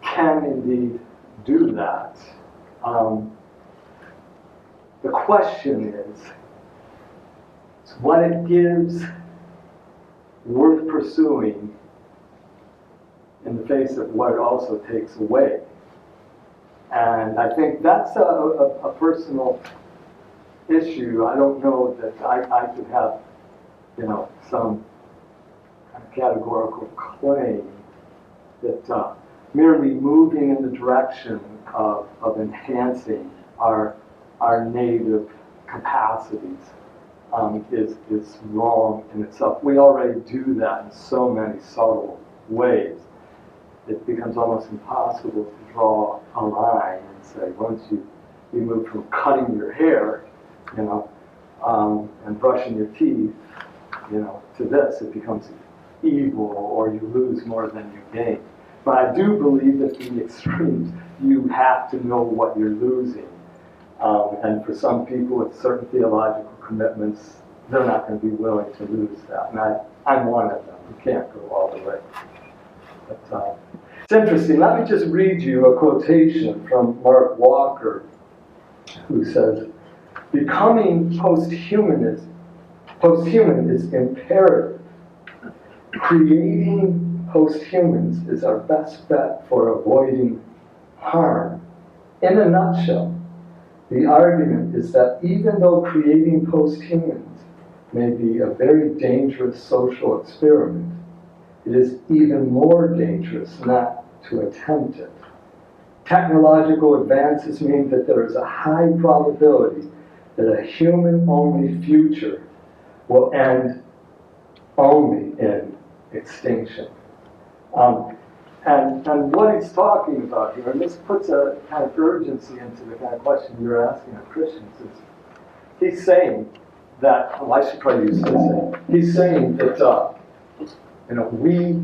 can indeed do that. The question is what it gives worth pursuing in the face of what it also takes away. And I think that's a personal issue. I don't know that I could have, some kind of categorical claim that merely moving in the direction of enhancing our native capacities is wrong in itself. We already do that in so many subtle ways. It becomes almost impossible to draw a line and say, once you move from cutting your hair, and brushing your teeth, to this, it becomes evil, or you lose more than you gain. But I do believe that in the extremes, you have to know what you're losing. And for some people with certain theological commitments, they're not going to be willing to lose that. And I'm one of them who can't go all the way. But it's interesting. Let me just read you a quotation from Mark Walker, who says, "Becoming post-human is imperative. Creating post-humans is our best bet for avoiding harm. In a nutshell, the argument is that even though creating post-humans may be a very dangerous social experiment, it is even more dangerous not to attempt it. Technological advances mean that there is a high probability that a human-only future will end only in extinction." And what he's talking about here, and this puts a kind of urgency into the kind of question you're asking of Christians, is he's saying that, well, I should probably use his name. He's saying that, we,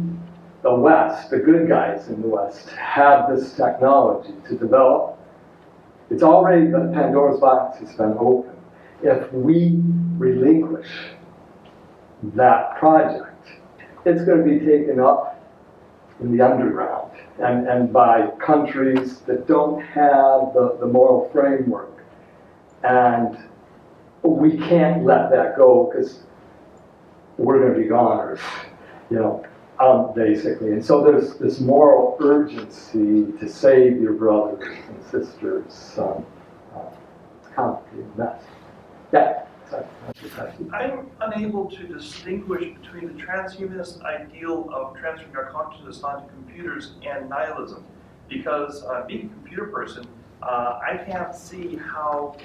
the West, the good guys in the West, have this technology to develop. It's already, the Pandora's box has been opened. If we relinquish that project, it's going to be taken up in the underground and by countries that don't have the moral framework. And we can't let that go because we're going to be goners, basically. And so there's this moral urgency to save your brothers and sisters. It's a complicated mess. Yeah. Sorry. I'm unable to distinguish between the transhumanist ideal of transferring our consciousness onto computers and nihilism, because being a computer person, I can't see how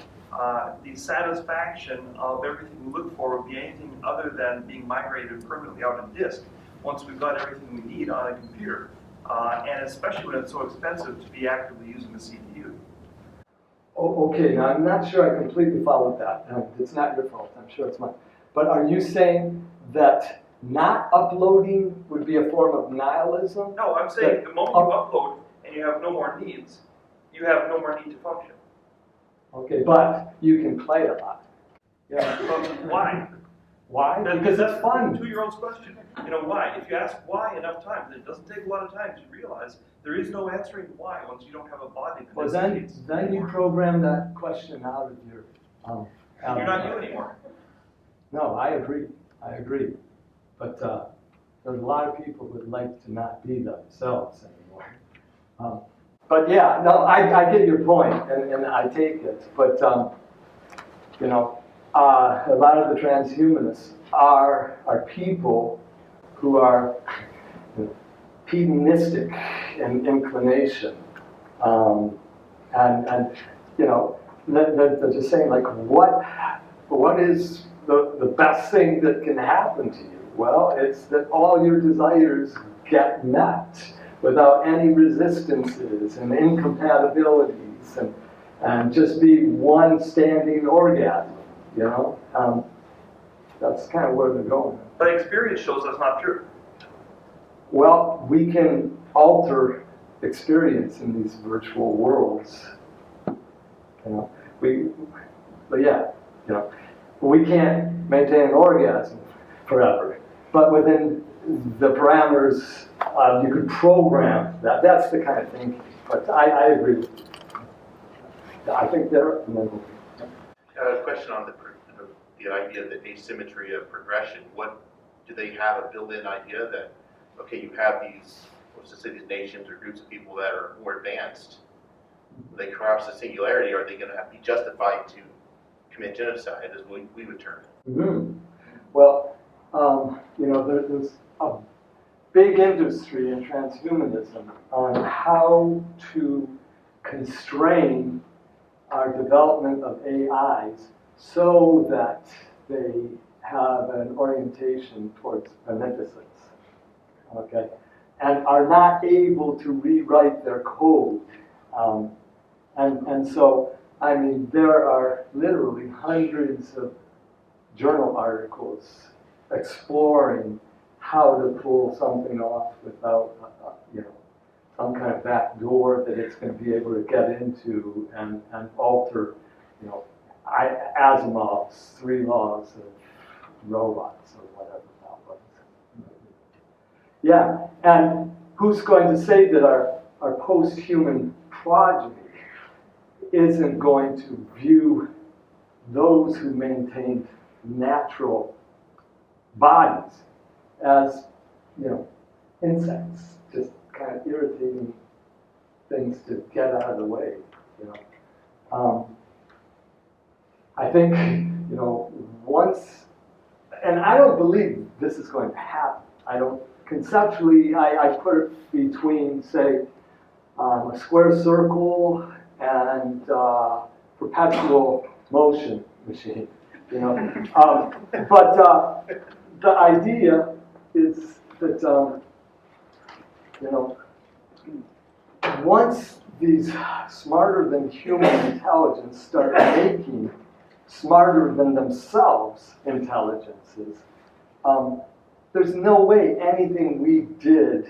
the satisfaction of everything we look for would be anything other than being migrated permanently out on disk once we've got everything we need on a computer, and especially when it's so expensive to be actively using the CPU. Oh, okay, now I'm not sure I completely followed that. It's not your fault, I'm sure it's mine. But are you saying that not uploading would be a form of nihilism? No, I'm saying the moment you upload and you have no more needs, you have no more need to function. Okay, but you can play a lot. Yeah. Why? Why? Because it's fun. 2-year-old's question. Why? If you ask why enough times, it doesn't take a lot of time to realize there is no answering why once you don't have a body. Well, then you program that question out of your... You're not you anymore. No, I agree. But there's a lot of people who would like to not be themselves anymore. But yeah, no, I get your point, and I take it. But, a lot of the transhumanists are people who are hedonistic in inclination. And they're just saying, like, what is the best thing that can happen to you? Well, it's that all your desires get met without any resistances and incompatibilities and just be one standing orgasm, That's kind of where they're going. But experience shows that's not true. Well, we can alter experience in these virtual worlds. We can't maintain an orgasm forever, but within the parameters, you could program that. That's the kind of thinking. But I agree with you. I think they're. A question on the idea of the asymmetry of progression. What do they have a built-in idea that, okay, you have these, let's just say these nations or groups of people that are more advanced, they cross the singularity, are they going to be justified to commit genocide, as we would term it? Mm-hmm. Well, there's a big industry in transhumanism on how to constrain our development of AIs so that they have an orientation towards beneficence, okay, and are not able to rewrite their code. And so, I mean, there are literally hundreds of journal articles exploring how to pull something off without, some kind of back door that it's going to be able to get into and alter, Asimov's 3 laws of robots or whatever that was. Yeah, and who's going to say that our post-human progeny isn't going to view those who maintained natural bodies as, insects, just kind of irritating things to get out of the way, I think, once, and I don't believe this is going to happen. Conceptually, I put it between, say, a square circle and perpetual motion machine, But the idea is that, once these smarter than human intelligence start making smarter than themselves intelligences, there's no way anything we did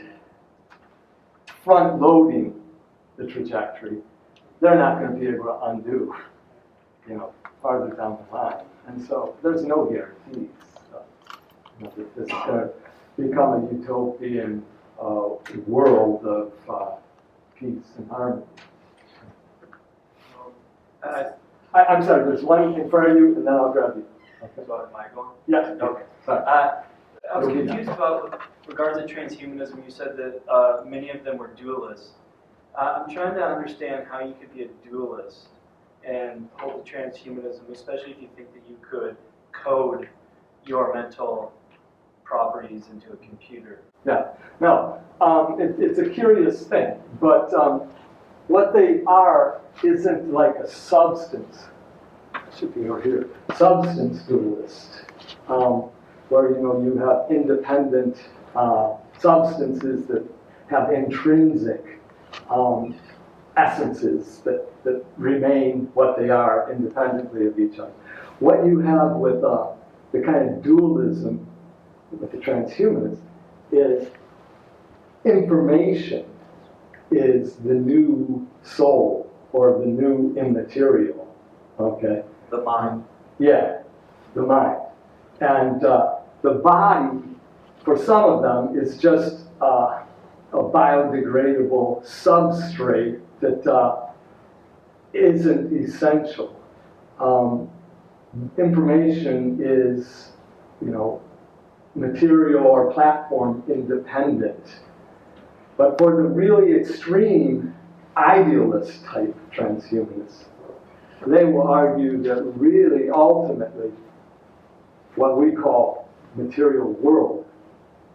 front-loading the trajectory, they're not going to be able to undo, farther down the line. And so there's no guarantees that this is going to become a utopian world of peace and harmony. I'm sorry, there's one in front of you, and then I'll grab you. Okay. So am I going? Yes. Okay. Sorry. I was confused about, with regards to transhumanism, you said that many of them were dualists. I'm trying to understand how you could be a dualist and hold to transhumanism, especially if you think that you could code your mental properties into a computer. Yeah. No, it's a curious thing, but what they are isn't like a substance. It should be over here. Substance dualist, where you have independent substances that have intrinsic essences that remain what they are independently of each other. What you have with the kind of dualism with the transhumanists is information is the new soul or the new immaterial, okay? The mind. Yeah, the mind. And the body, for some of them, is just a biodegradable substrate that isn't essential. Information is, material or platform independent. But for the really extreme idealist type transhumanists, they will argue that really ultimately what we call material world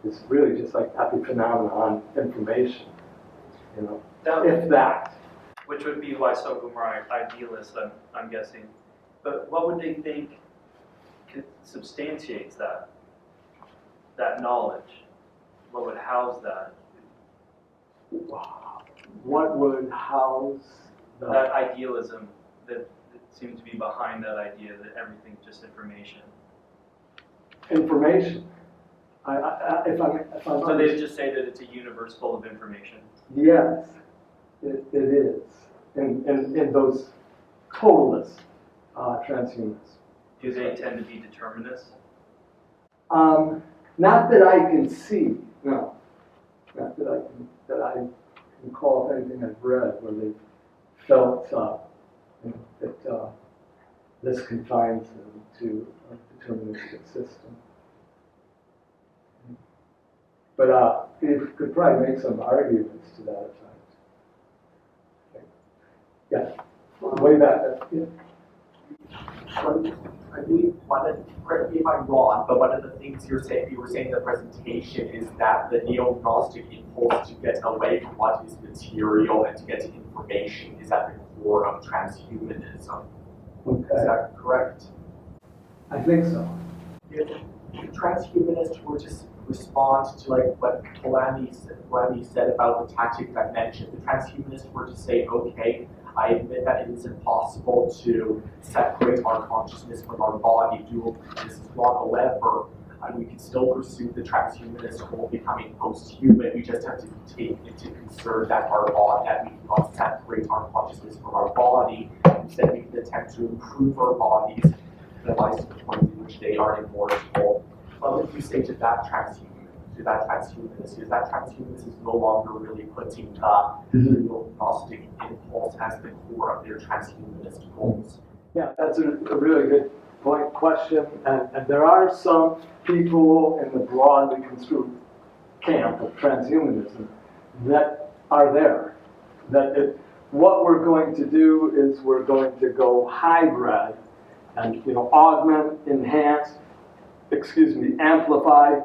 is really just like epiphenomenon information, if that. Which would be why some of them are idealists, I'm guessing. But what would they think substantiates that knowledge? What would house that? What would house That idealism that seems to be behind that idea that everything's just information. information? If I'm So they just say that it's a universe full of information. Yes, it is. In those totalist transhumanists. Do they tend to be determinists? Not that I can see, no. Not that I can recall of anything I've read where they've felt that this confines them to a deterministic system. But you could probably make some arguments to that effect. Okay. Yeah, way back there. Yeah. I believe correct me if I'm wrong, but one of the things you were saying in the presentation is that the Neo-Gnostic impulse to get away from what is material and to get to information is at the core of transhumanism. Okay. Is that correct? I think so. If transhumanists were to respond to like what Polanyi said about the tactic dimension, the transhumanists were to say, okay, I admit that it is impossible to separate our consciousness from our body. This is wrong. However, we can still pursue the transhumanist goal of becoming post-human. We just have to take into concern that that we cannot separate our consciousness from our body. Instead, we can attempt to improve our bodies to the point in which they are immortal. What would you say to that transhumanist? Is that transhumanist is no longer really putting the Neo-Gnostic impulse as the core of their transhumanist goals? Yeah, that's a really good question. And there are some people in the broadly construed camp of transhumanism that are there. What we're going to do is we're going to go hybrid and augment, enhance, amplify,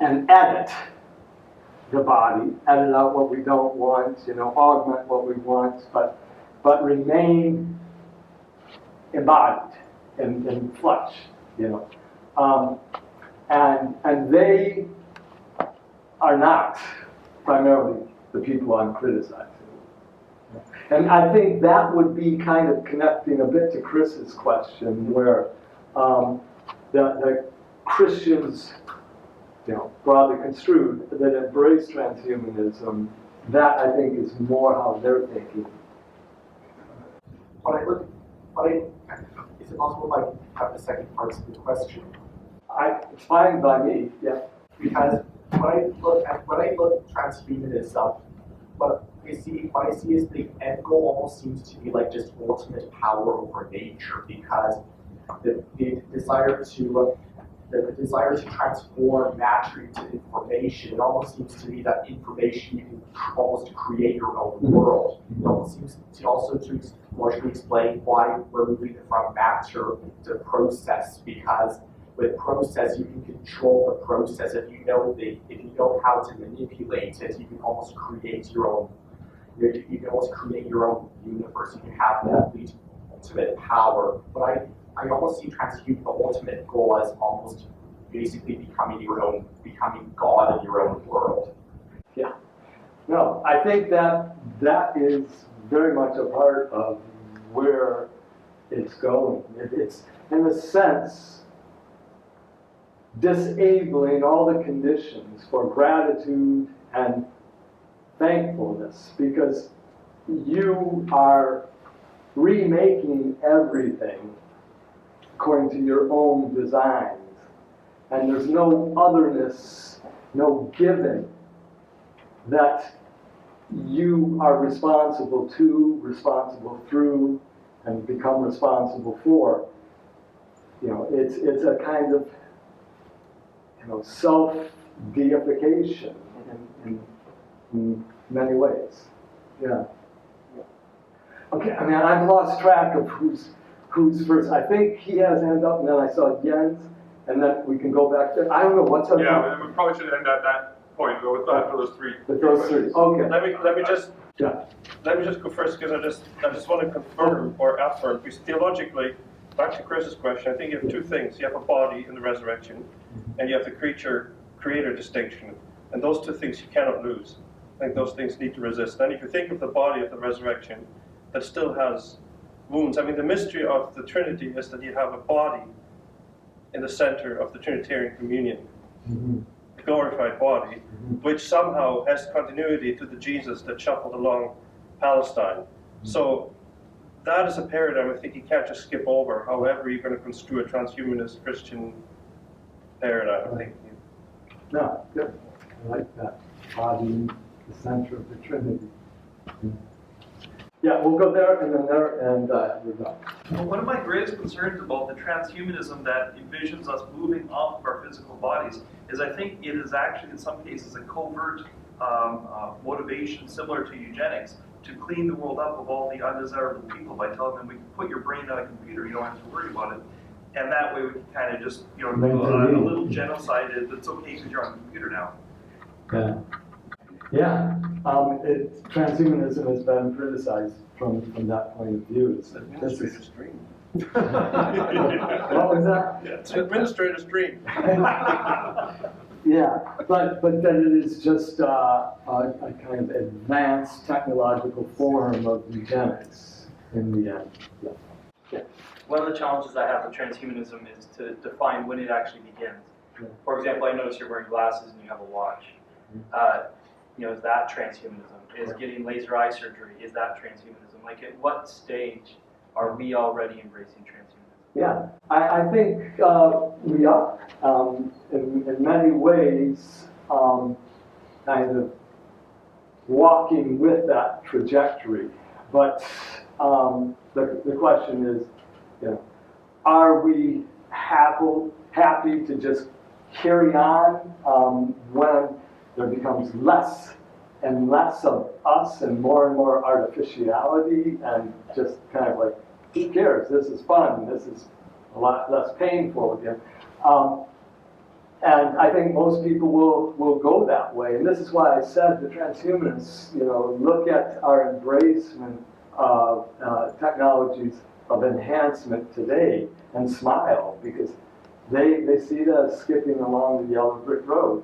and edit the body, edit out what we don't want, augment what we want, but remain embodied in flesh, and they are not primarily the people I'm criticizing. And I think that would be kind of connecting a bit to Chris's question, where the Christians, broadly construed, that embrace transhumanism, that I think is more how they're thinking. Is it possible if I have the second part of the question? It's fine by me, yeah. Because when I look at transhumanism, what I see is the end goal almost seems to be like just ultimate power over nature, because the desire to transform matter into information, it almost seems to be that information you can almost create your own world. It almost seems to also to largely explain why we're moving from matter to process, because with process you can control the process. If you know how to manipulate it, you can almost create your own. You can almost create your own universe. You can have that ultimate power. But I almost see transhuman the ultimate goal as almost basically becoming God in your own world. Yeah. No, I think that is very much a part of where it's going. It's, in a sense, disabling all the conditions for gratitude and thankfulness, because you are remaking everything according to your own designs. And there's no otherness, no given that you are responsible to, responsible through, and become responsible for. It's a kind of self-deification in many ways. Yeah. Okay, I've lost track of who's first. I think he has hand up, and then I saw Jens, and then we can go back there. I don't know what's up. Yeah, we probably should end at that point, but with those three. With those three. Okay. Let me just Yeah. let me just go first, because I just want to confirm or affirm, because theologically, back to Chris's question, I think you have two things. You have a body in the resurrection, and you have the creator distinction. And those two things you cannot lose. I think those things need to resist. And if you think of the body of the resurrection, that still has wounds. The mystery of the Trinity is that you have a body in the center of the Trinitarian communion, the glorified body, which somehow has continuity to the Jesus that shuffled along Palestine. So that is a paradigm I think you can't just skip over, however you're going to construe a transhumanist Christian paradigm. I think. No, good. I like that. Body in the center of the Trinity. Yeah, we'll go there and then there, and we're done. Well, one of my greatest concerns about the transhumanism that envisions us moving off of our physical bodies is is I think it is actually in some cases a covert motivation similar to eugenics to clean the world up of all the undesirable people by telling them we can put your brain on a computer, you don't have to worry about it. And that way we can kind of just, do a little genocide. It's okay because you're on the computer now. Yeah. Yeah. Transhumanism has been criticized from that point of view. It's an administrator's dream. What was that? It's an administrator's dream. Yeah, but then it is just a kind of advanced technological form of eugenics in the end. Yeah. One of the challenges I have with transhumanism is to define when it actually begins. Yeah. For example, I notice you're wearing glasses and you have a watch. Is that transhumanism? Is getting laser eye surgery, is that transhumanism? Like, at what stage are we already embracing transhumanism? Yeah, I think we are, in many ways, kind of walking with that trajectory. But the question is, are we happy to just carry on when there becomes less and less of us and more artificiality, and just kind of like, who cares? This is fun. This is a lot less painful again. And I think most people will go that way. And this is why I said the transhumanists, look at our embracement of technologies of enhancement today and smile, because they see it as skipping along the yellow brick road,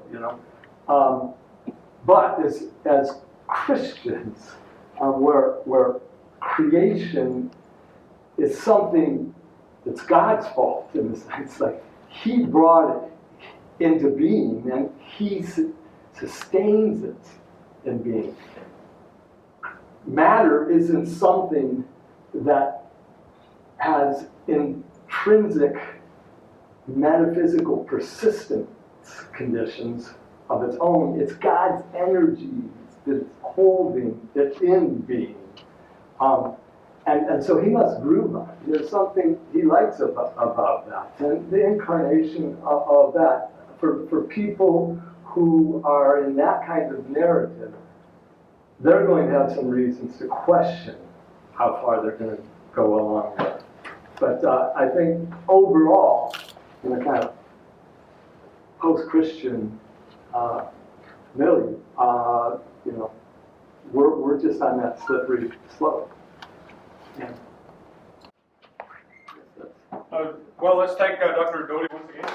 But as Christians, where creation is something that's God's fault in the sense, like He brought it into being and He sustains it in being. Matter isn't something that has intrinsic metaphysical persistence conditions of its own. It's God's energy that's holding it in being. And so He must groove on it. There's something He likes about that. And the incarnation of that, for people who are in that kind of narrative, they're going to have some reasons to question how far they're going to go along with it. But I think overall, in a kind of post-Christian milieu, we're just on that slippery slope. Yeah. Well, let's thank Dr. Doede once again.